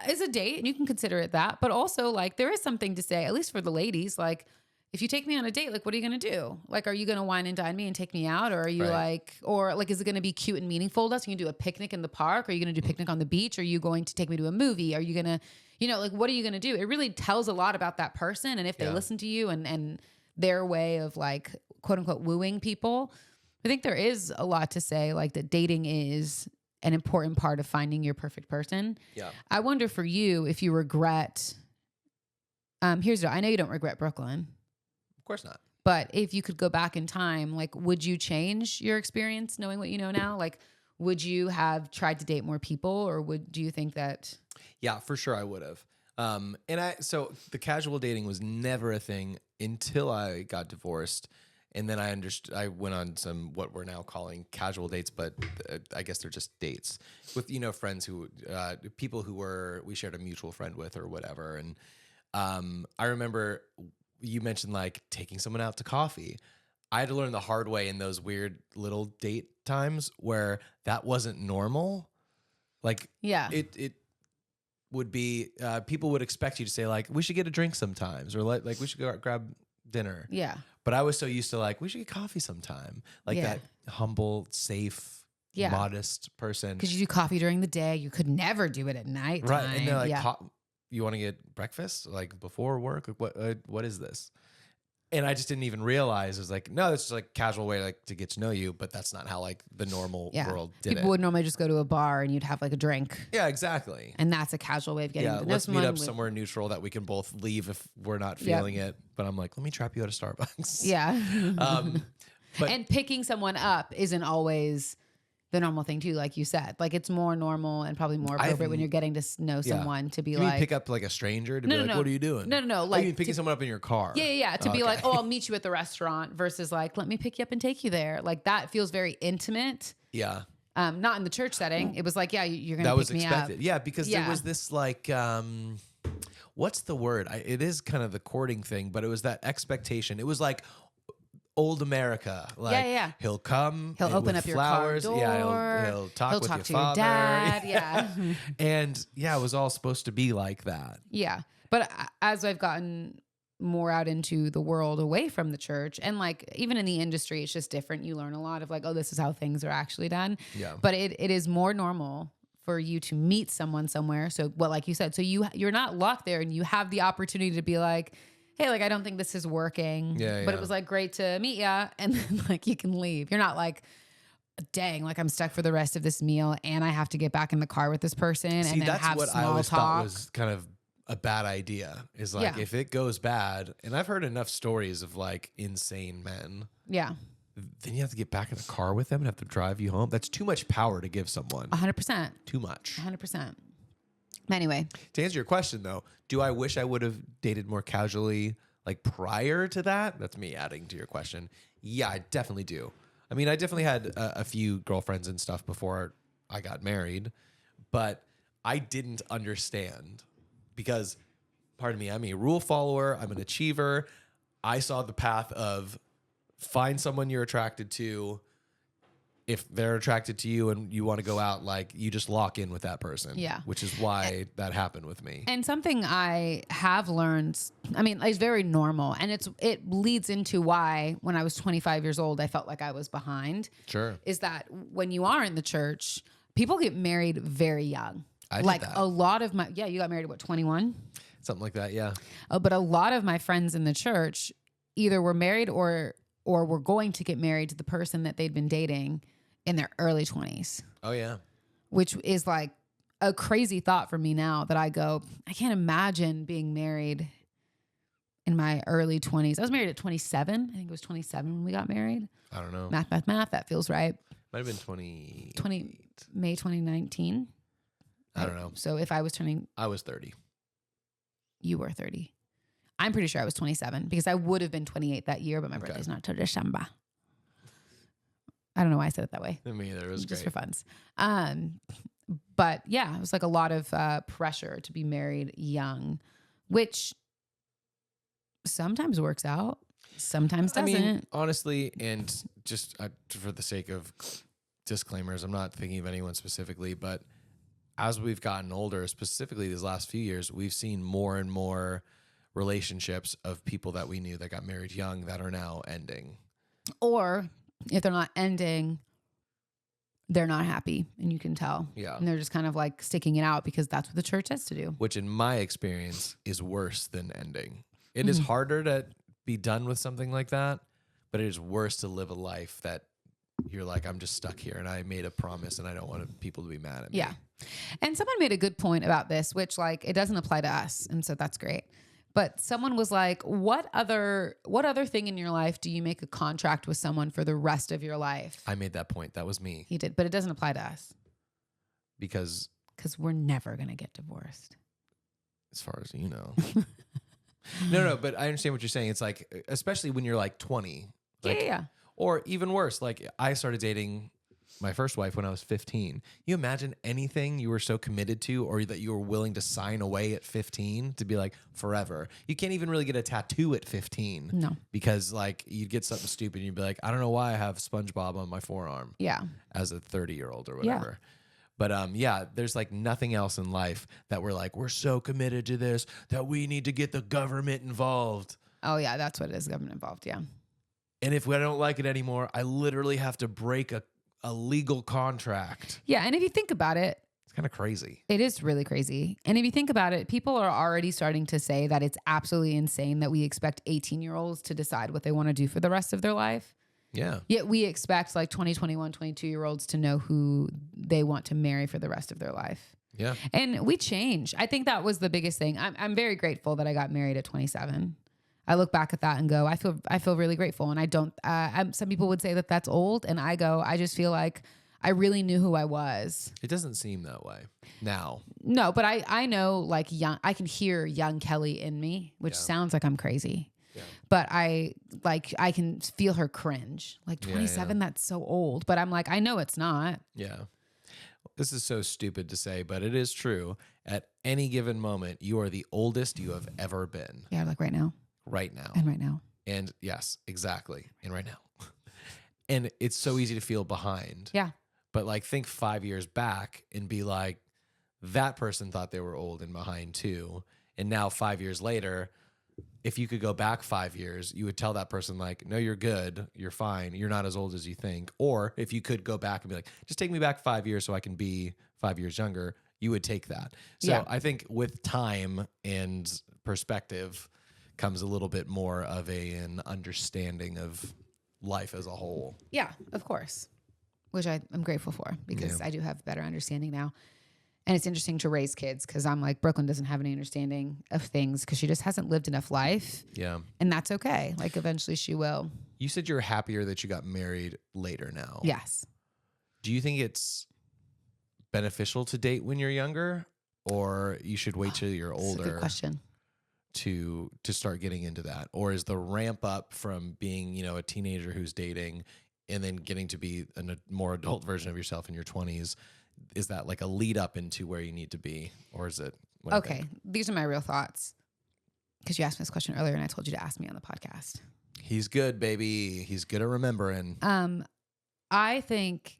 is a date, and you can consider it that. But also, like, there is something to say, at least for the ladies, like, if you take me on a date, like, what are you going to do? Like, are you going to wine and dine me and take me out? Or are you is it going to be cute and meaningful to us? Are you going to do a picnic in the park? Are you going to do a picnic on the beach? Are you going to take me to a movie? Are you going to, like, what are you going to do? It really tells a lot about that person. And if they listen to you and their way of like, quote unquote, wooing people, I think there is a lot to say, like, that dating is an important part of finding your perfect person. Yeah. I wonder for you if you regret, I know you don't regret Brooklyn. Of course not. But if you could go back in time, like, would you change your experience knowing what you know now? Like, would you have tried to date more people, or do you think that? Yeah, for sure I would have. So the casual dating was never a thing until I got divorced. And then I went on some, what we're now calling casual dates, but I guess they're just dates with, friends who, people who we shared a mutual friend with or whatever. And I remember you mentioned like taking someone out to coffee. I had to learn the hard way in those weird little date times where that wasn't normal. Like, it would be, people would expect you to say like, we should get a drink sometimes, or like we should go grab dinner. Yeah. But I was so used to like, we should get coffee sometime. Like Yeah. that humble, safe, Yeah. modest person. Because you do coffee during the day. You could never do it at night. Right. And they're like, yeah. you want to get breakfast like before work? Like, what is this? And I just didn't even realize. It was like, no, it's just like casual way like to get to know you, but that's not how like the normal world did People it. would normally just go to a bar and you'd have like a drink. Yeah, exactly. And that's a casual way of getting to know let's someone. meet up somewhere neutral that we can both leave if we're not feeling it. But I'm like, let me trap you at a Starbucks. Yeah. But and picking someone up isn't always the normal thing too, like you said. Like it's more normal and probably more appropriate when you're getting to know someone to be you like, mean pick up like a stranger to be like, what are you doing? No. Like you picking someone up in your car. Yeah. To be like, oh, I'll meet you at the restaurant versus like, let me pick you up and take you there. Like that feels very intimate. Yeah. Not in the church setting. It was like, yeah, you're going to That pick was me expected. up. Yeah, because there was this like, what's the word? It is kind of the courting thing, but it was that expectation. It was like old America. Like he'll come, he'll open with up flowers. your car door. Yeah, he'll talk with your to father. Your dad. Yeah. And yeah, it was all supposed to be like that. Yeah. But as I've gotten more out into the world away from the church and like even in the industry, it's just different. You learn a lot of like, oh, this is how things are actually done. Yeah. But it is more normal for you to meet someone somewhere. So like you said, so you're not locked there and you have the opportunity to be like, hey, like, I don't think this is working. Yeah, but it was like, great to meet ya. And then like, you can leave. You're not like, dang, like I'm stuck for the rest of this meal and I have to get back in the car with this person and then that's have what small I always talk. thought was kind of a bad idea is like, if it goes bad, and I've heard enough stories of like insane men. Yeah. Then you have to get back in the car with them and have to drive you home. That's too much power to give someone. 100%. Too much. 100%. Anyway. To answer your question though, do I wish I would have dated more casually like prior to that? That's me adding to your question. Yeah, I definitely do. I mean, I definitely had a few girlfriends and stuff before I got married, but I didn't understand because, pardon me, I'm a rule follower. I'm an achiever. I saw the path of find someone you're attracted to. If they're attracted to you and you want to go out, like you just lock in with that person. Yeah. Which is why that happened with me. And something I have learned, I mean, it's very normal. And it leads into why when I was 25 years old, I felt like I was behind. Sure. Is that when you are in the church, people get married very young. I did like that. a lot of my, you got married at what, 21? Something like that, yeah. But a lot of my friends in the church either were married or were going to get married to the person that they'd been dating in their early 20s. Oh, yeah. Which is like a crazy thought for me now that I go, I can't imagine being married in my early 20s. I was married at 27. I think it was 27 when we got married. I don't know. Math. That feels right. Might have been 20. May 2019. I don't know. So if I was turning... I was 30. You were 30. I'm pretty sure I was 27 because I would have been 28 that year, but my birthday's not till December. I don't know why I said it that way. Me either. It was just great. for funs. But yeah, it was like a lot of pressure to be married young, which sometimes works out, sometimes doesn't. I mean, honestly, and just for the sake of disclaimers, I'm not thinking of anyone specifically, but as we've gotten older, specifically these last few years, we've seen more and more relationships of people that we knew that got married young that are now ending. Or if they're not ending, they're not happy and you can tell. Yeah. And they're just kind of like sticking it out because that's what the church has to do. Which in my experience is worse than ending. It is harder to be done with something like that, but it is worse to live a life that you're like, I'm just stuck here and I made a promise and I don't want people to be mad at me. Yeah. And someone made a good point about this, which like it doesn't apply to us. And so that's great. But someone was like, what other thing in your life do you make a contract with someone for the rest of your life? I made that point. That was me. He did, but it doesn't apply to us. Because we're never going to get divorced. As far as you know. No, but I understand what you're saying. It's like, especially when you're like 20. Like, Yeah. Or even worse, like I started dating my first wife when I was 15. You imagine anything you were so committed to or that you were willing to sign away at 15 to be like forever. You can't even really get a tattoo at 15. No. Because like you'd get something stupid and you'd be like, I don't know why I have SpongeBob on my forearm. Yeah. As a 30-year-old or whatever. But there's like nothing else in life that we're like, we're so committed to this that we need to get the government involved. Oh yeah, that's what it is. Government involved. Yeah. And if I don't like it anymore, I literally have to break a legal contract. Yeah. And if you think about it, It's kind of crazy. it is really crazy. And if you think about it, people are already starting to say that it's absolutely insane that we expect 18-year-olds to decide what they want to do for the rest of their life. Yeah. Yet we expect like 20, 21, 22-year-olds to know who they want to marry for the rest of their life. Yeah. And we change. I think that was the biggest thing. I'm very grateful that I got married at 27. I look back at that and go, I feel really grateful. And I don't, some people would say that that's old. And I go, I just feel like I really knew who I was. It doesn't seem that way now. No, but I know like I can hear young Kellie in me, which Yeah. sounds like I'm crazy. Yeah. But I can feel her cringe. Like 27, that's so old. But I'm like, I know it's not. Yeah. This is so stupid to say, but it is true. At any given moment, you are the oldest you have ever been. Yeah, like right now. Right now. And right now. And yes, exactly. And right now. And it's so easy to feel behind. Yeah. But like think 5 years back and be like, that person thought they were old and behind too. And now 5 years later, if you could go back 5 years, you would tell that person like, no, you're good. You're fine. You're not as old as you think. Or if you could go back and be like, just take me back 5 years so I can be 5 years younger, you would take that. So Yeah. I think with time and perspective comes a little bit more of an understanding of life as a whole. Yeah, of course. Which I'm grateful for because I do have better understanding now. And it's interesting to raise kids because I'm like, Brooklyn doesn't have any understanding of things because she just hasn't lived enough life. Yeah. And that's okay. Like eventually she will. You said you're happier that you got married later now. Yes. Do you think it's beneficial to date when you're younger, or you should wait till you're That's a good older question. to start getting into that? Or is the ramp up from being, a teenager who's dating and then getting to be a more adult version of yourself in your 20s, is that like a lead up into where you need to be? Or is it? What do you Okay. think? These are my real thoughts. Because you asked me this question earlier and I told you to ask me on the podcast. He's good, baby. He's good at remembering. I think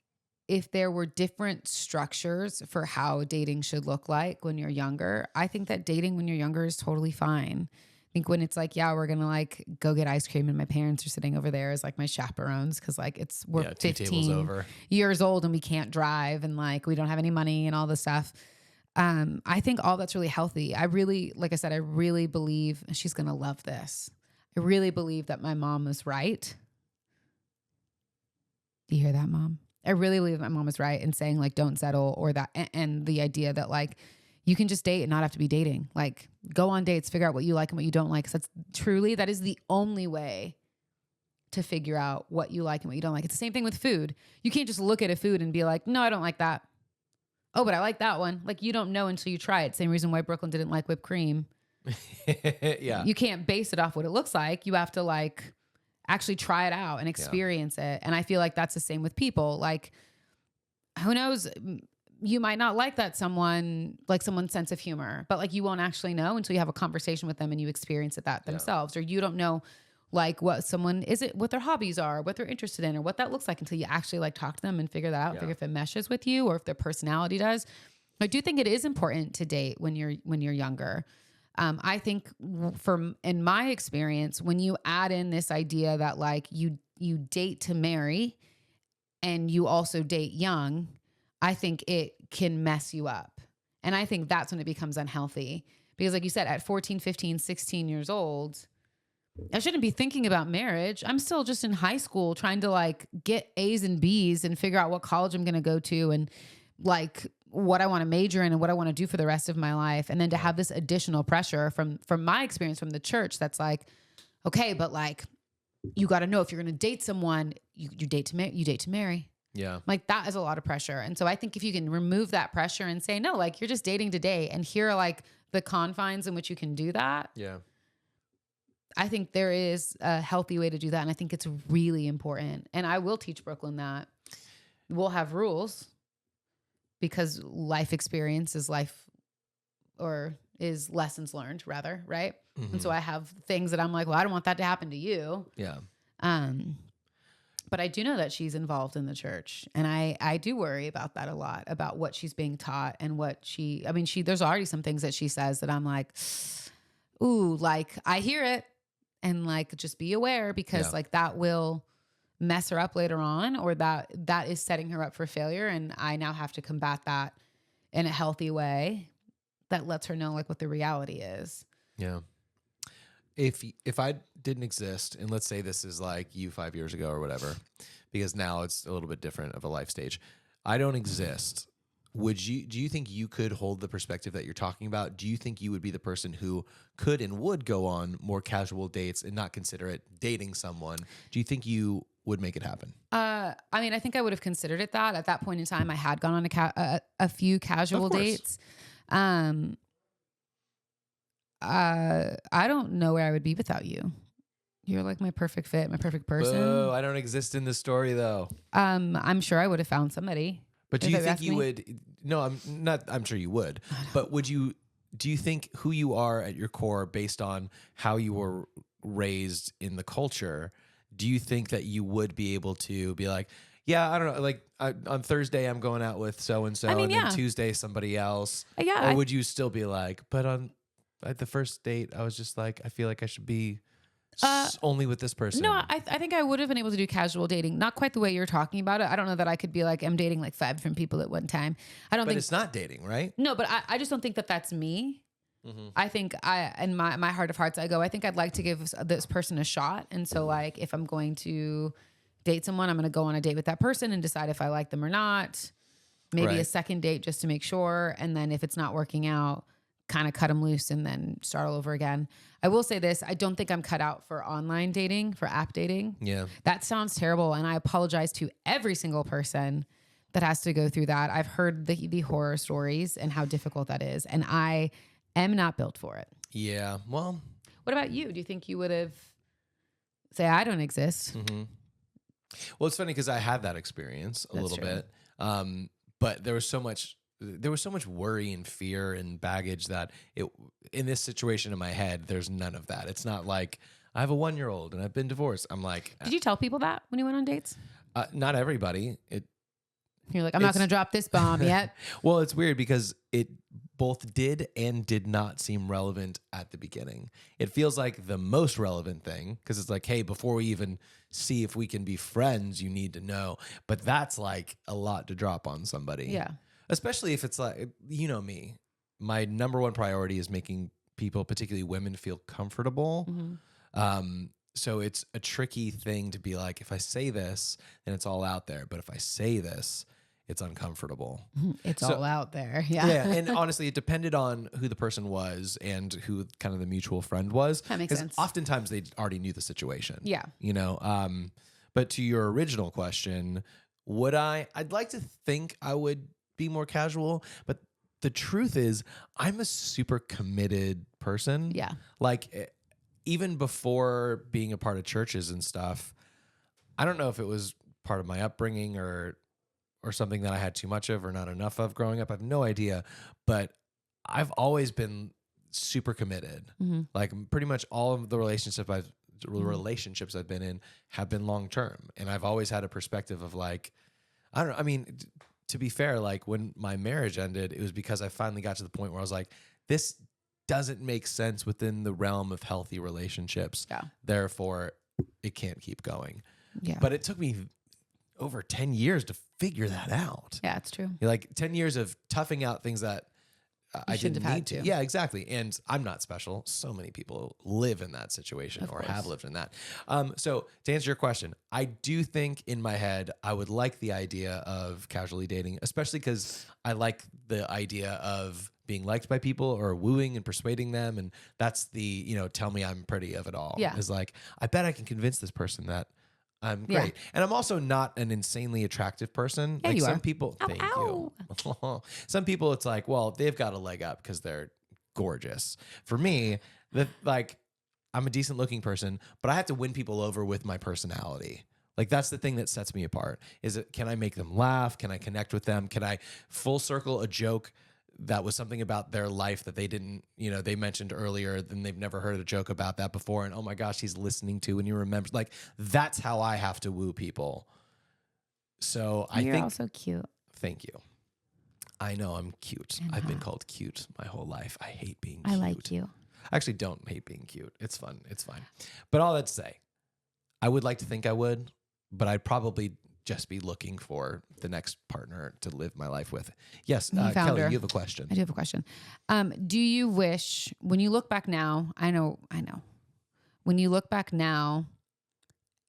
if there were different structures for how dating should look like when you're younger, I think that dating when you're younger is totally fine. I think when it's like, yeah, we're going to like go get ice cream and my parents are sitting over there as like my chaperones because like we're 2 tables 15 over. years old and we can't drive and like we don't have any money and all this stuff. I think all that's really healthy. Like I said, I really believe, and she's going to love this. I really believe that my mom was right. Do you hear that, Mom? I really believe that my mom was right in saying like, don't settle, or that, and the idea that like, you can just date and not have to be dating. Like go on dates, figure out what you like and what you don't like. Cause that is the only way to figure out what you like and what you don't like. It's the same thing with food. You can't just look at a food and be like, no, I don't like that. Oh, but I like that one. Like you don't know until you try it. Same reason why Brooklyn didn't like whipped cream. Yeah. You can't base it off what it looks like. You have to like actually try it out and experience it. And I feel like that's the same with people. Like who knows, you might not like someone's sense of humor, but like you won't actually know until you have a conversation with them and you experience it themselves, or you don't know like what what their hobbies are, what they're interested in, or what that looks like until you actually like talk to them and figure that out, figure if it meshes with you or if their personality does. I do think it is important to date when you're younger. I think in my experience, when you add in this idea that like you date to marry and you also date young, I think it can mess you up. And I think that's when it becomes unhealthy. Because like you said, at 14, 15, 16 years old, I shouldn't be thinking about marriage. I'm still just in high school trying to like get A's and B's and figure out what college I'm going to go to and like what I want to major in and what I want to do for the rest of my life. And then to have this additional pressure from my experience from the church, that's like, okay, but like, you got to know if you're going to date someone, you date to marry. Yeah. Like that is a lot of pressure. And so I think if you can remove that pressure and say, no, like you're just dating to date, and here are like the confines in which you can do that. Yeah. I think there is a healthy way to do that. And I think it's really important. And I will teach Brooklyn that we'll have rules because life experience is is lessons learned rather. Right. Mm-hmm. And so I have things that I'm like, well, I don't want that to happen to you. Yeah. But I do know that she's involved in the church. And I do worry about that a lot, about what she's being taught and there's already some things that she says that I'm like, ooh, like I hear it. and like just be aware because Yeah. like that will mess her up later on, or that is setting her up for failure. And I now have to combat that in a healthy way that lets her know like what the reality is. Yeah. If I didn't exist, and let's say this is like you 5 years ago or whatever, because now it's a little bit different of a life stage. I don't exist. Do you think you could hold the perspective that you're talking about? Do you think you would be the person who could and would go on more casual dates and not consider it dating someone? Do you think you would make it happen? I mean, I think I would have considered it that at that point in time. I had gone on a few casual Of course. dates. I don't know where I would be without you. You're like my perfect fit, my perfect person. Oh, I don't exist in this story though. I'm sure I would have found somebody. But do If you you think ask you me? would? No, I'm not. I'm sure you would. But would you? Do you think who you are at your core, based on how you were raised in the culture, do you think that you would be able to be like, yeah, I don't know, like on Thursday I'm going out with so and so, I mean, and yeah. then Tuesday somebody else, Yeah, or would you still be like, but at the first date I was just like, I feel like I should be only with this person. No, I think I would have been able to do casual dating. Not quite the way you're talking about it. I don't know that I could be like, I'm dating like 5 different people at one time. I don't but think it's not dating, right? No, but I just don't think that that's me. I think in my heart of hearts, I go, I think I'd like to give this person a shot. And so like, if I'm going to date someone, I'm going to go on a date with that person and decide if I like them or not. Maybe a Right. second date just to make sure. And then if it's not working out, kind of cut them loose and then start all over again. I will say this. I don't think I'm cut out for online dating, for app dating. Yeah. That sounds terrible. And I apologize to every single person that has to go through that. I've heard the horror stories and how difficult that is. And I am not built for it. Yeah. Well. What about you? Do you think you would have say, I don't exist? Well, it's funny because I had that experience a That's little true. bit, but there was so much worry and fear and baggage that in this situation in my head, there's none of that. It's not like I have a 1-year-old and I've been divorced. I'm like, Did you tell people that when you went on dates? not everybody. You're like, I'm not going to drop this bomb yet. Well, it's weird because it both did and did not seem relevant at the beginning. It feels like the most relevant thing because it's like, hey, before we even see if we can be friends, you need to know. But that's like a lot to drop on somebody. Yeah. Especially if it's like, you know me, my number one priority is making people, particularly women, feel comfortable. So it's a tricky thing to be like, if I say this, then it's all out there. But if I say this, it's uncomfortable. It's So- all out there. Yeah. Yeah. And honestly, it depended on who the person was and who kind of the mutual friend was. That makes 'Cause sense. oftentimes they already knew the situation. Yeah. You know, but to your original question, I'd like to think I would be more casual, but the truth is I'm a super committed person. Yeah. Like even before being a part of churches and stuff, I don't know if it was part of my upbringing or something that I had too much of or not enough of growing up. I have no idea, but I've always been super committed. Like pretty much all of the relationships I've been in have been long term, and I've always had a perspective of like, I don't know. I mean, to be fair, like when my marriage ended, it was because I finally got to the point where I was like, this doesn't make sense within the realm of healthy relationships. Yeah. Therefore, it can't keep going. Yeah. But it took me over 10 years to figure that out. Yeah, it's true. Like 10 years of toughing out things that I shouldn't didn't have need had to. to. Yeah, exactly. And I'm not special. So many people live in that situation Of or course. have lived in that. So to answer your question, I do think in my head, I would like the idea of casually dating, especially because I like the idea of being liked by people or wooing and persuading them. And that's the, tell me I'm pretty of it all. Yeah. Is like, I bet I can convince this person that I'm Yeah. great. And I'm also not an insanely attractive person. Yeah, like you some are. people, Ow, thank ow. you. Some people, it's like, well, they've got a leg up because they're gorgeous. For me, I'm a decent looking person, but I have to win people over with my personality. Like that's the thing that sets me apart. Can I make them laugh? Can I connect with them? Can I full circle a joke that was something about their life that they didn't, they mentioned earlier, then they've never heard a joke about that before. And oh my gosh, he's listening to, and you remember, like, that's how I have to woo people. So I You're think, also cute. thank you. I know I'm cute. I've been called cute my whole life. I hate being I cute. like you. I actually don't hate being cute. It's fun. It's fine. But all that to say, I would like to think I would, but I'd probably just be looking for the next partner to live my life with. Yes, Kelly, you have a question. I do have a question. Do you wish, when you look back now, I know, when you look back now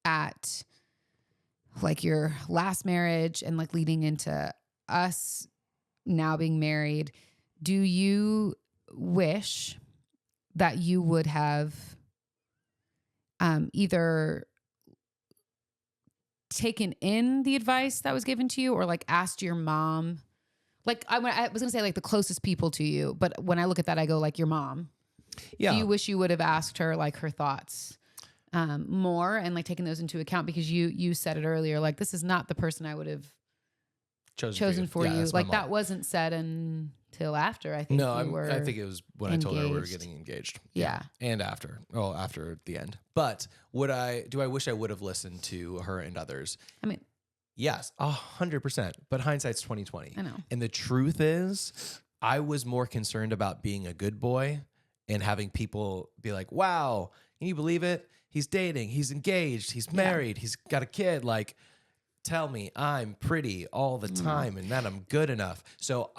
at like your last marriage and like leading into us now being married, do you wish that you would have either taken in the advice that was given to you or like asked your mom? Like I was going to say like the closest people to you, but when I look at that, I go like your mom. Yeah. Do you wish you would have asked her like her thoughts more and like taken those into account? Because you said it earlier, like this is not the person I would have chosen for you. Like that wasn't said until after I think I think it was when engaged. I told her we were getting engaged. Yeah. And after the end. But do I wish I would have listened to her and others? I mean, yes, 100%. But hindsight's 2020. I know. And the truth is, I was more concerned about being a good boy and having people be like, wow, can you believe it? He's dating, he's engaged, he's married, he's got a kid. Like, tell me I'm pretty all the time and that I'm good enough. So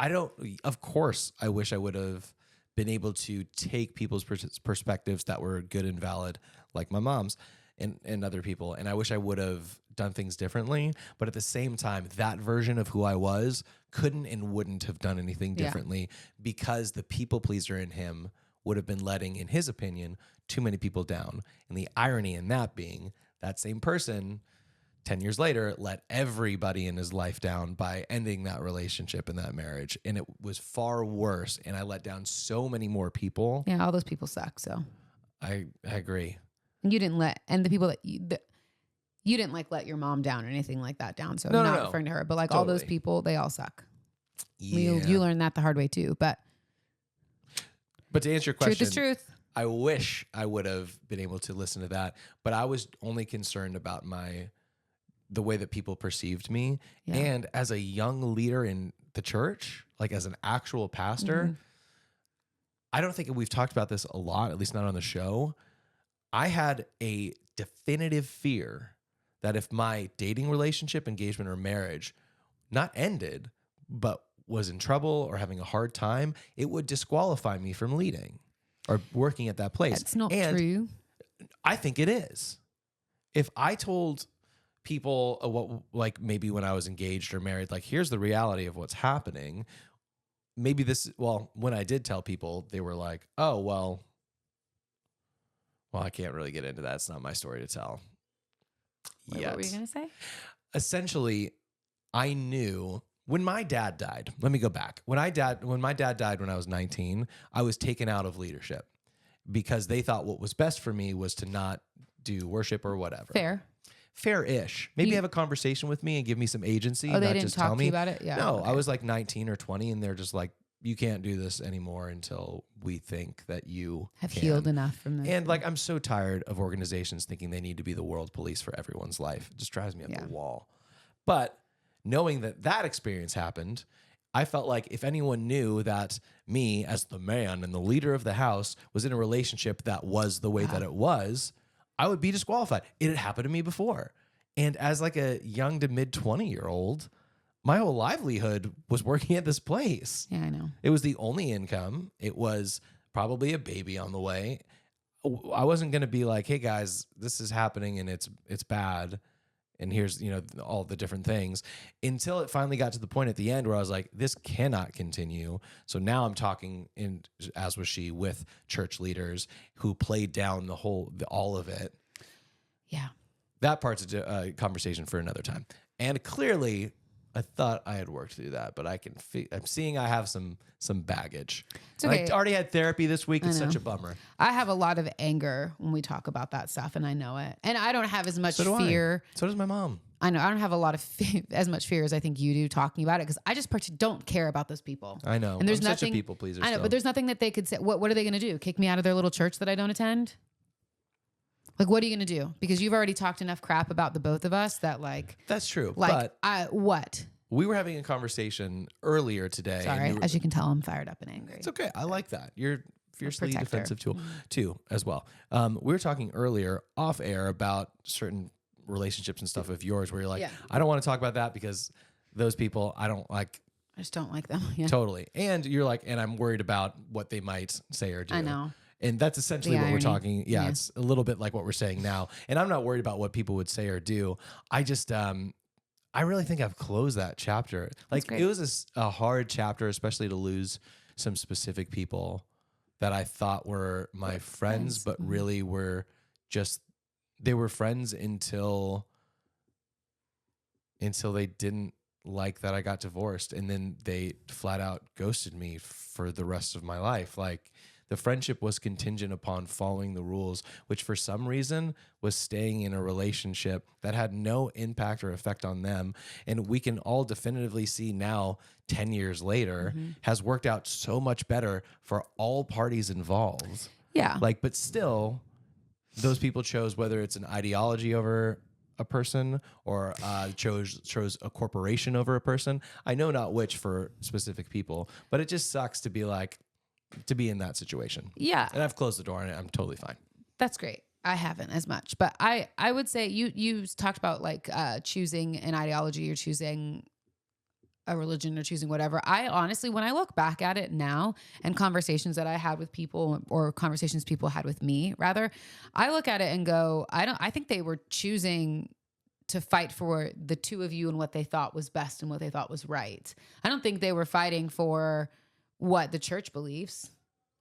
of course, I wish I would have been able to take people's perspectives that were good and valid, like my mom's and other people. And I wish I would have done things differently. But at the same time, that version of who I was couldn't and wouldn't have done anything differently because the people pleaser in him would have been letting, in his opinion, too many people down. And the irony in that being that same person 10 years later let everybody in his life down by ending that relationship and that marriage. And it was far worse. And I let down so many more people. Yeah, all those people suck. So I agree. And you didn't the people that you didn't like let your mom down or anything like that down. So I'm not referring to her, but like all those people, they all suck. Yeah. You learned that the hard way too. But to answer your question, truth is truth. I wish I would have been able to listen to that, but I was only concerned about the way that people perceived me. Yeah. And as a young leader in the church, like as an actual pastor, I don't think we've talked about this a lot, at least not on the show. I had a definitive fear that if my dating relationship, engagement, or marriage not ended, but was in trouble or having a hard time, it would disqualify me from leading or working at that place. That's not true. I think it is. If I told people like maybe when I was engaged or married, like here's the reality of what's happening. Maybe when I did tell people, they were like, oh, well, I can't really get into that. It's not my story to tell. Wait, what were you going to say? Essentially, I knew when my dad died, let me go back. When my dad died when I was 19, I was taken out of leadership because they thought what was best for me was to not do worship or whatever. Fair-ish. Maybe have a conversation with me and give me some agency. Oh, they not didn't just talk tell to me you about it? Yeah. No, okay. I was like 19 or 20, and they're just like, you can't do this anymore until we think that you have healed enough from this. And like, I'm so tired of organizations thinking they need to be the world police for everyone's life. It just drives me up the wall. But knowing that experience happened, I felt like if anyone knew that me as the man and the leader of the house was in a relationship that was the way that it was, I would be disqualified. It had happened to me before. And as like a young to mid 20-year-old, my whole livelihood was working at this place. Yeah, I know. It was the only income. It was probably a baby on the way. I wasn't going to be like, hey guys, this is happening and it's bad. And here's, all the different things, until it finally got to the point at the end where I was like, this cannot continue. So now I'm talking, as was she, with church leaders who played down all of it. Yeah. That part's a conversation for another time. And clearly, I thought I had worked through that, but I'm seeing I have some baggage. It's okay. I already had therapy this week. It's such a bummer. I have a lot of anger when we talk about that stuff, and I know it. And I don't have as much fear. So does my mom. I know. I don't have a lot of as much fear as I think you do talking about it, because I just don't care about those people. I know. And there's I'm nothing, such a people pleaser. I know, but there's nothing that they could say. What are they going to do? Kick me out of their little church that I don't attend? Like, what are you going to do? Because you've already talked enough crap about the both of us that That's true. Like, but what? We were having a conversation earlier today. Sorry, as you can tell, I'm fired up and angry. It's okay. I like that. You're fiercely protector. defensive tool too, as well. We were talking earlier off air about certain relationships and stuff of yours where you're like, Yeah. I don't want to talk about that because those people I don't like. I just don't like them. Yeah. Totally. And you're like, and I'm worried about what they might say or do. I know. And that's essentially The what we're irony. talking. Yeah, it's a little bit like what we're saying now. And I'm not worried about what people would say or do. I just, I really think I've closed that chapter. Like great. it was a hard chapter, especially to lose some specific people that I thought were my friends, but really were just, they were friends until they didn't like that I got divorced, and then they flat out ghosted me for the rest of my life. Like the friendship was contingent upon following the rules, which for some reason was staying in a relationship that had no impact or effect on them. And we can all definitively see now, 10 years later, has worked out so much better for all parties involved. Yeah. Like, but still, those people chose whether it's an ideology over a person or chose a corporation over a person. I know not which for specific people, but it just sucks to be in that situation. Yeah. And I've closed the door and I'm totally fine. That's great. I haven't as much, but I would say you talked about like choosing an ideology or choosing a religion or choosing whatever. I honestly, when I look back at it now and conversations that I had with people or conversations people had with me, rather, I look at it and go, I think they were choosing to fight for the two of you and what they thought was best and what they thought was right. I don't think they were fighting for what the church believes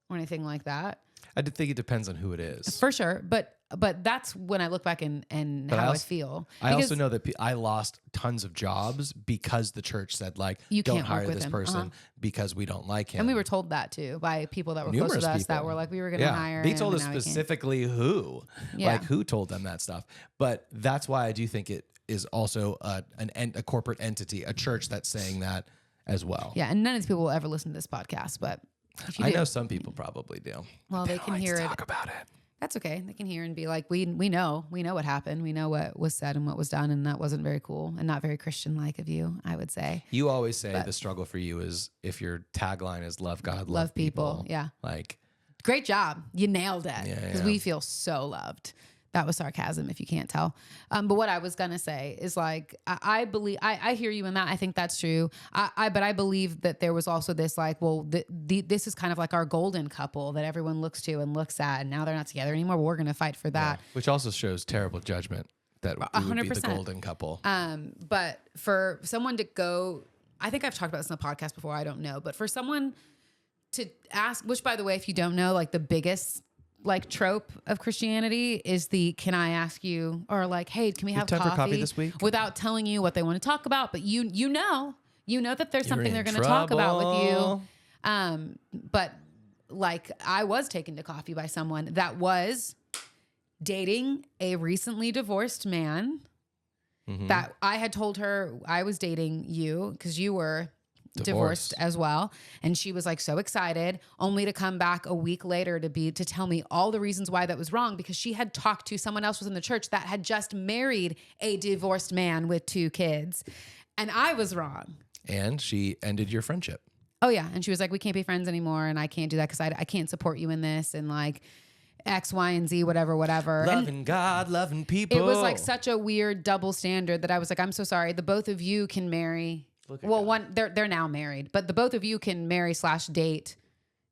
or anything like that. I did think it depends on who it is. For sure. But that's when I look back and how I feel. I also know that I lost tons of jobs because the church said like, You don't can't work hire with this him. person because we don't like him. And we were told that too by people that were Numerous close to us that people. were like, we were going to hire They him, told and us now we can't. specifically who, Yeah. like who told them that stuff. But that's why I do think it is also a corporate entity, a church that's saying that as well. Yeah. And none of these people will ever listen to this podcast, but if you I do, know some people probably do. well, they don't can like to hear it. talk about it. That's okay. They can hear and be like, we know what happened. We know what was said and what was done. And that wasn't very cool and not very Christian-like of you, I would say. You always say the struggle for you is if your tagline is love God, love people. Yeah. Like, Great job. You nailed it. Yeah, Because yeah. we feel so loved. That was sarcasm if you can't tell. But what I was going to say is like, I believe, I hear you in that. I think that's true. But I believe that there was also this like, well, this is kind of like our golden couple that everyone looks to and looks at. And now they're not together anymore. But we're going to fight for that. which also shows terrible judgment that we would be the 100%. golden couple. But for someone to go, I think I've talked about this in the podcast before. I don't know. But for someone to ask, which by the way, if you don't know, like the biggest like trope of Christianity is the, can I ask you, or like, hey, can we have time for coffee, coffee this week? without telling you what they want to talk about. But you know that there's something in they're going to talk about with you. trouble. But like I was taken to coffee by someone that was dating a recently divorced man that I had told her I was dating you because you were divorced as well. And she was like so excited, only to come back a week later to tell me all the reasons why that was wrong, because she had talked to someone else within the church that had just married a divorced man with 2 kids. And I was wrong. And she ended your friendship. Oh yeah. And she was like, we can't be friends anymore. And I can't do that because I can't support you in this. And like X, Y, and Z, whatever. Loving God, loving people. It was like such a weird double standard that I was like, I'm so sorry. The both of you can marry. Well, they're now married, but the both of you can marry / date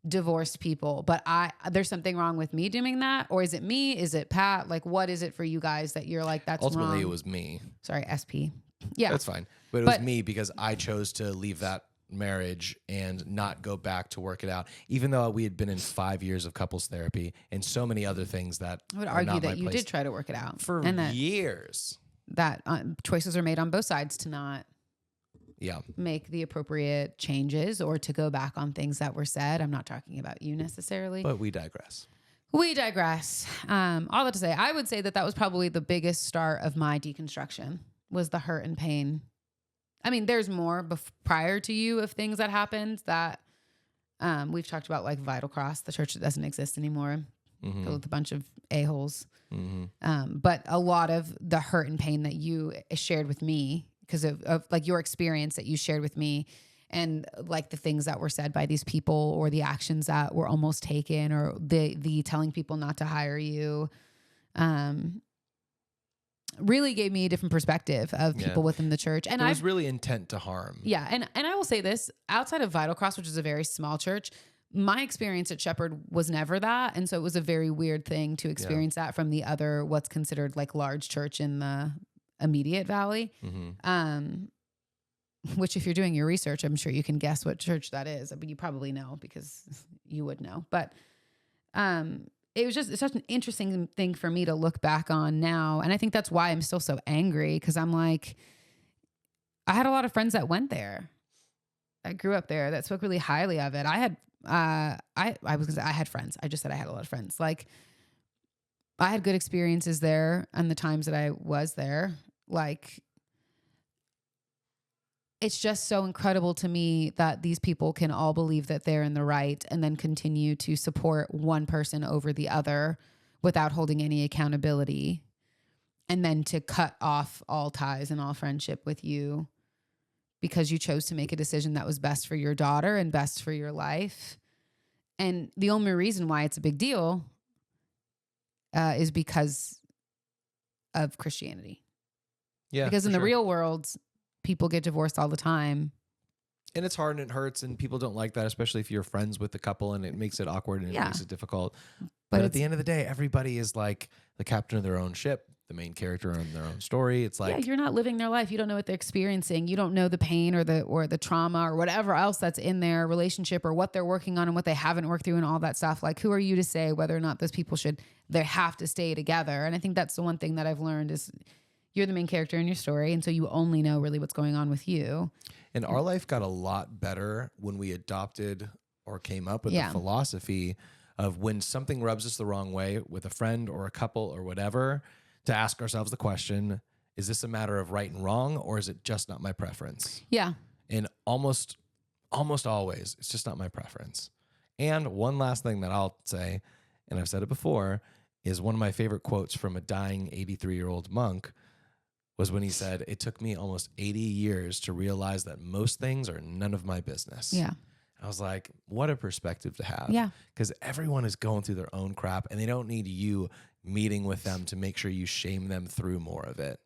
divorced people. But there's something wrong with me doing that, or is it me? Is it Pat? Like, what is it for you guys that you're like, that's ultimately wrong? it was me. Sorry, SP. Yeah, That's fine. But it was me because I chose to leave that marriage and not go back to work it out, even though we had been in 5 years of couples therapy and so many other things that I would are argue not my that you place. did try to work it out for and that years. Choices are made on both sides to not Yeah. make the appropriate changes or to go back on things that were said. I'm not talking about you necessarily. But we digress. We digress. All that to say, I would say that was probably the biggest start of my deconstruction was the hurt and pain. I mean, there's more prior to you of things that happened that we've talked about, like Vital Cross, the church that doesn't exist anymore, filled with a bunch of a-holes. But a lot of the hurt and pain that you shared with me because of like your experience that you shared with me and like the things that were said by these people or the actions that were almost taken or the telling people not to hire you, really gave me a different perspective of people within the church. And it was really intent to harm. Yeah. And I will say this, outside of Vital Cross, which is a very small church, my experience at Shepherd was never that. And so it was a very weird thing to experience that from the other, what's considered like large church in the immediate valley. Which if you're doing your research, I'm sure you can guess what church that is, but you probably know because you would know. But it was just such an interesting thing for me to look back on now. And I think that's why I'm still so angry, because I'm like, I had a lot of friends that went there. I grew up there that spoke really highly of it. I had, I was gonna say I had friends. I just said I had a lot of friends. Like I had good experiences there and the times that I was there. Like it's just so incredible to me that these people can all believe that they're in the right and then continue to support one person over the other without holding any accountability, and then to cut off all ties and all friendship with you because you chose to make a decision that was best for your daughter and best for your life. And the only reason why it's a big deal is because of Christianity. Yeah. Because in the real world, people get divorced all the time. And it's hard and it hurts and people don't like that, especially if you're friends with the couple, and it makes it awkward and it makes it difficult. But at the end of the day, everybody is like the captain of their own ship, the main character in their own story. It's like, you're not living their life. You don't know what they're experiencing. You don't know the pain or the trauma or whatever else that's in their relationship or what they're working on and what they haven't worked through and all that stuff. Like, who are you to say whether or not those people they have to stay together? And I think that's the one thing that I've learned is you're the main character in your story. And so you only know really what's going on with you. And our life got a lot better when we adopted or came up with the philosophy of when something rubs us the wrong way with a friend or a couple or whatever, to ask ourselves the question, is this a matter of right and wrong, or is it just not my preference? Yeah. And almost always, it's just not my preference. And one last thing that I'll say, and I've said it before, is one of my favorite quotes from a dying 83-year-old monk was when he said, it took me almost 80 years to realize that most things are none of my business. Yeah. I was like, what a perspective to have. Yeah. Because everyone is going through their own crap and they don't need you meeting with them to make sure you shame them through more of it.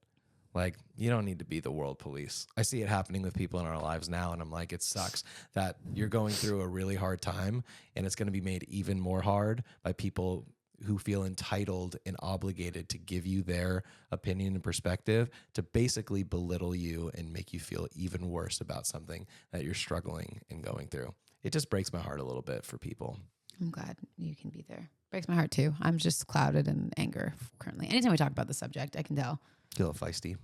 Like, you don't need to be the world police. I see it happening with people in our lives now, and I'm like, it sucks that you're going through a really hard time, and it's going to be made even more hard by people who feel entitled and obligated to give you their opinion and perspective to basically belittle you and make you feel even worse about something that you're struggling and going through. It just breaks my heart a little bit for people. I'm glad you can be there. Breaks my heart too. I'm just clouded in anger currently. Anytime we talk about the subject, I can tell. Feel a little feisty.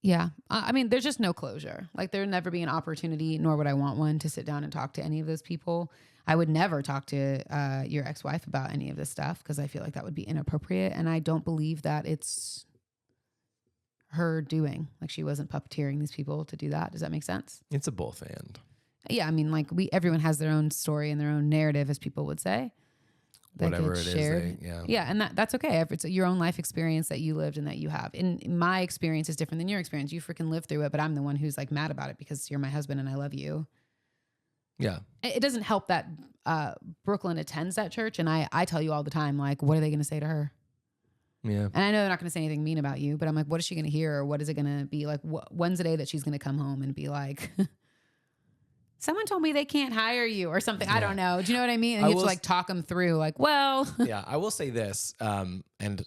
Yeah. I mean, there's just no closure. Like there'll never be an opportunity, nor would I want one, to sit down and talk to any of those people. I would never talk to your ex-wife about any of this stuff because I feel like that would be inappropriate. And I don't believe that it's her doing. Like she wasn't puppeteering these people to do that. Does that make sense? It's a both and. Yeah. I mean, like everyone has their own story and their own narrative, as people would say. Whatever it is. Yeah. And that's okay. If it's your own life experience that you lived and that you have. And my experience is different than your experience. You freaking lived through it, but I'm the one who's like mad about it because you're my husband and I love you. Yeah. It doesn't help that Brooklyn attends that church. And I tell you all the time, like, what are they going to say to her? Yeah. And I know they're not going to say anything mean about you, but I'm like, what is she going to hear? Or what is it going to be like? When's the day that she's going to come home and be like, someone told me they can't hire you or something. Yeah. I don't know. Do you know what I mean? And you have to like talk them through like, well. Yeah, I will say this. And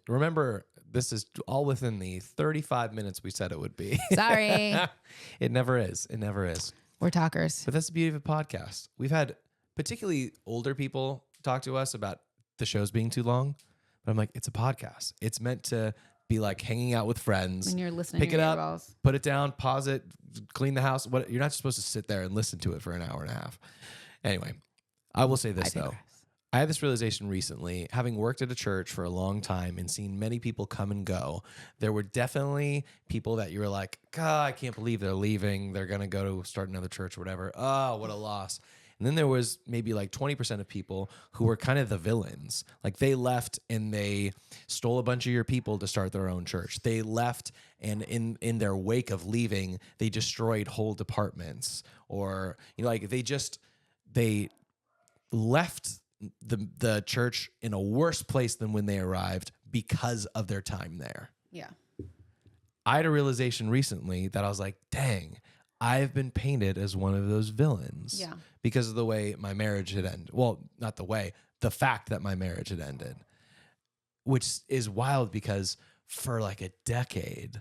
remember, this is all within the 35 minutes we said it would be. Sorry. It never is. It never is. We're talkers. But that's the beauty of a podcast. We've had particularly older people talk to us about the shows being too long. But I'm like, it's a podcast. It's meant to be like hanging out with friends. When you're listening, pick it up, put it down, pause it, clean the house. You're not supposed to sit there and listen to it for an hour and a half. Anyway, I will say this though. I had this realization recently, having worked at a church for a long time and seen many people come and go. There were definitely people that you were like, God, I can't believe they're leaving. They're going to go to start another church or whatever. Oh, what a loss. And then there was maybe like 20% of people who were kind of the villains. Like they left and they stole a bunch of your people to start their own church. They left, and in their wake of leaving, they destroyed whole departments, or like they left the church in a worse place than when they arrived because of their time there. Yeah. I had a realization recently that I was like, dang, I've been painted as one of those villains because of the way my marriage had ended. Well, not the fact that my marriage had ended, which is wild because for like a decade,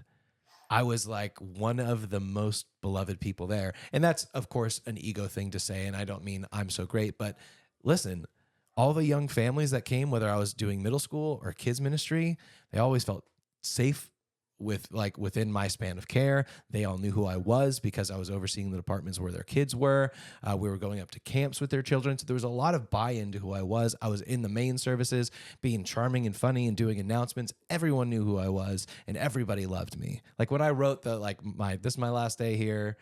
I was like one of the most beloved people there. And that's, of course, an ego thing to say. And I don't mean I'm so great, but listen, all the young families that came, whether I was doing middle school or kids ministry, they always felt safe within my span of care. They all knew who I was because I was overseeing the departments where their kids were. We were going up to camps with their children. So there was a lot of buy-in to who I was. I was in the main services, being charming and funny and doing announcements. Everyone knew who I was and everybody loved me. Like when I wrote this is my last day here,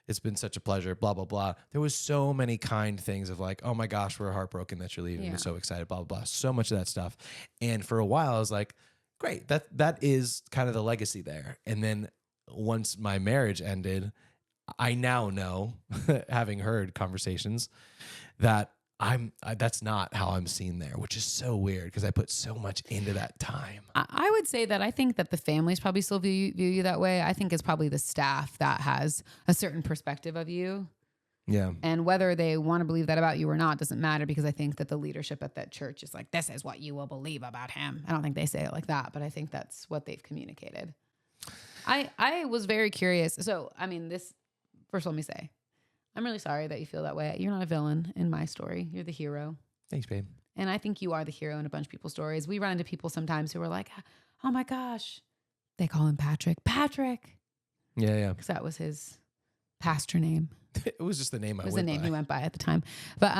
it's been such a pleasure, blah, blah, blah. There was so many kind things of like, oh my gosh, we're heartbroken that you're leaving. We're so excited, blah, blah, blah. So much of that stuff. And for a while I was like, great, that is kind of the legacy there. And then once my marriage ended, I now know, having heard conversations, that that's not how I'm seen there, which is so weird because I put so much into that time. I would say that I think that the families probably still view you that way. I think it's probably the staff that has a certain perspective of you. Yeah. And whether they want to believe that about you or not doesn't matter, because I think that the leadership at that church is like, this is what you will believe about him. I don't think they say it like that, but I think that's what they've communicated. I was very curious. So, I mean, first let me say, I'm really sorry that you feel that way. You're not a villain in my story. You're the hero. Thanks, babe. And I think you are the hero in a bunch of people's stories. We run into people sometimes who are like, oh my gosh, they call him Patrick. Patrick. Yeah. Because that was his pastor name. It was just the name he went by at the time. But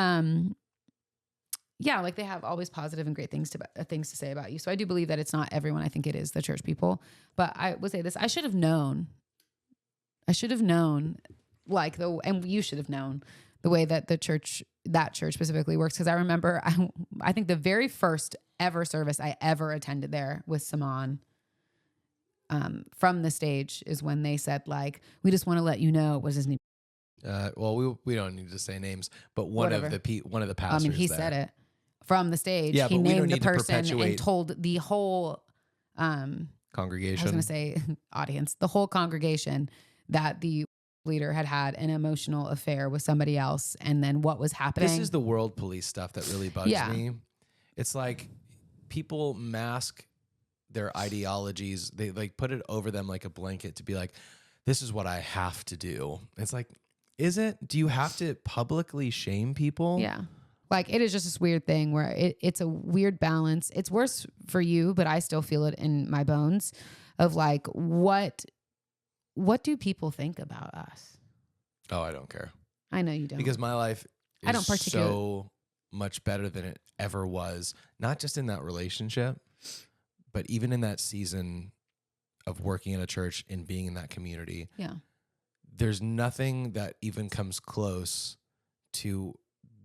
yeah, like they have always positive and great things to say about you. So I do believe that it's not everyone. I think it is the church people. But I would say this: I should have known, and you should have known the way that that church specifically works. Because I remember, I think the very first ever service I ever attended there with Saman. From the stage is when they said, like, we just want to let you know, what was his name? Well, we don't need to say names, but one of the pastors. I mean, he said it from the stage. Yeah, he but we don't named the need to person perpetuate and told the whole congregation. I was going to say audience, the whole congregation, that the leader had an emotional affair with somebody else, and then what was happening. This is the world police stuff that really bugs me. It's like people mask their ideologies. They like put it over them like a blanket to be like, this is what I have to do. It's like, is it? Do you have to publicly shame people? Yeah. Like, it is just this weird thing where it's a weird balance. It's worse for you, but I still feel it in my bones of like, what do people think about us? Oh, I don't care. I know you don't. Because my life is I don't particularly so much better than it ever was. Not just in that relationship, but even in that season of working in a church and being in that community. Yeah. There's nothing that even comes close to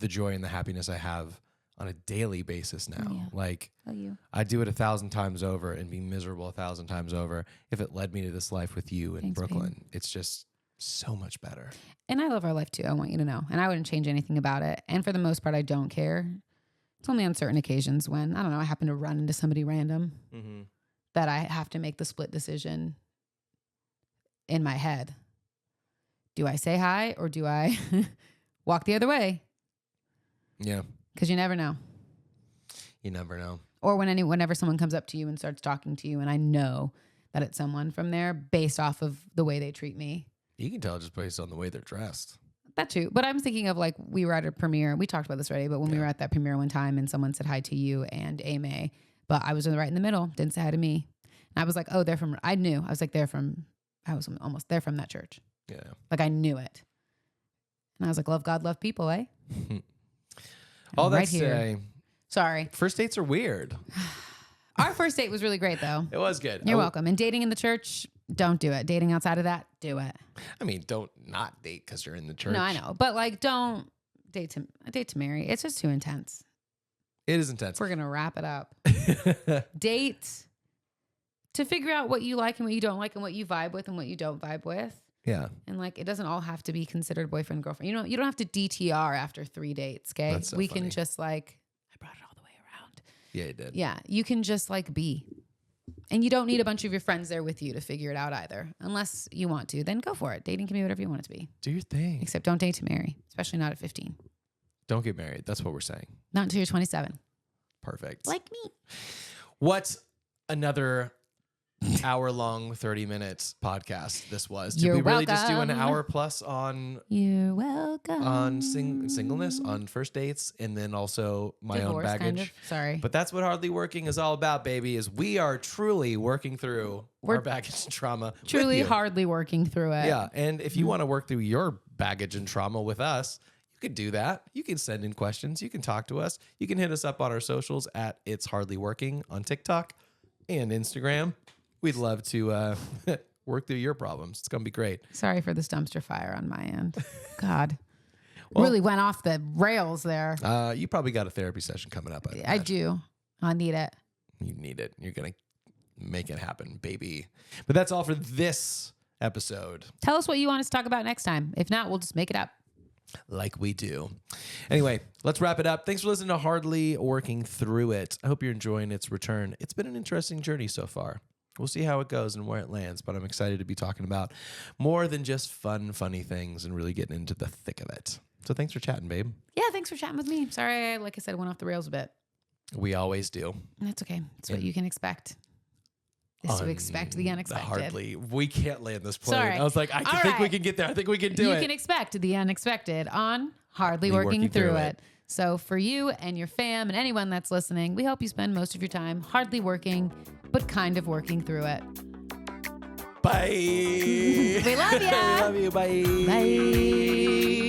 the joy and the happiness I have on a daily basis now. Yeah. Like, you. I'd do it 1,000 times over and be miserable 1,000 times over if it led me to this life with you in Thanks, Brooklyn. babe. It's just so much better. And I love our life too. I want you to know. And I wouldn't change anything about it. And for the most part, I don't care. It's only on certain occasions when, I don't know, I happen to run into somebody random that I have to make the split decision in my head. Do I say hi or do I walk the other way? Yeah. Because you never know. You never know. Or whenever someone comes up to you and starts talking to you, and I know that it's someone from there based off of the way they treat me. You can tell just based on the way they're dressed. That too. But I'm thinking of, like, we were at a premiere. We talked about this already, but when we were at that premiere one time and someone said hi to you and Amy, but I was right in the middle, didn't say hi to me. And I was like, oh, I knew. I was like, I was almost there from that church. Yeah. Like, I knew it. And I was like, love God, love people, eh? All that right to here. say, Sorry. first dates are weird. Our first date was really great, though. It was good. You're welcome. And dating in the church, don't do it. Dating outside of that, do it. I mean, don't not date because you're in the church. No, I know. But, like, don't date to marry. It's just too intense. It is intense. We're going to wrap it up. Date to figure out what you like and what you don't like and what you vibe with and what you don't vibe with. Yeah. And like, it doesn't all have to be considered boyfriend, girlfriend. You don't have to DTR after 3 dates. Okay. That's so we funny. can just like, I brought it all the way around. Yeah, you did. Yeah. You can just like be, and you don't need a bunch of your friends there with you to figure it out either. Unless you want to, then go for it. Dating can be whatever you want it to be. Do your thing. Except don't date to marry, especially not at 15. Don't get married. That's what we're saying. Not until you're 27. Perfect. Like me. What's another hour-long, 30 minutes podcast this was? Did You're we really just do an welcome. hour plus on You're welcome. singleness, on first dates, and then also my own Divorce, baggage? kind of. Sorry. But that's what Hardly Working is all about, baby, is we are truly working through our baggage and trauma with Truly you. hardly working through it. Yeah, and if you want to work through your baggage and trauma with us, you can do that. You can send in questions. You can talk to us. You can hit us up on our socials at It's Hardly Working on TikTok and Instagram. We'd love to work through your problems. It's going to be great. Sorry for this dumpster fire on my end. God. Really went off the rails there. You probably got a therapy session coming up. I do. I need it. You need it. You're going to make it happen, baby. But that's all for this episode. Tell us what you want us to talk about next time. If not, we'll just make it up. Like we do. Anyway, let's wrap it up. Thanks for listening to Hardly Working Through It. I hope you're enjoying its return. It's been an interesting journey so far. We'll see how it goes and where it lands, but I'm excited to be talking about more than just fun, funny things and really getting into the thick of it. So thanks for chatting, babe. Yeah, thanks for chatting with me. Sorry, like I said, went off the rails a bit. We always do. That's okay. It's what you can expect. Is to expect the unexpected. Hardly. We can't land this plane. Sorry. I was like, I think we can get there. I think we can do You it. can expect the unexpected on Hardly Working Through It. So for you and your fam and anyone that's listening, we hope you spend most of your time hardly working, but kind of working through it. Bye. We love ya. We love you. Bye. Bye.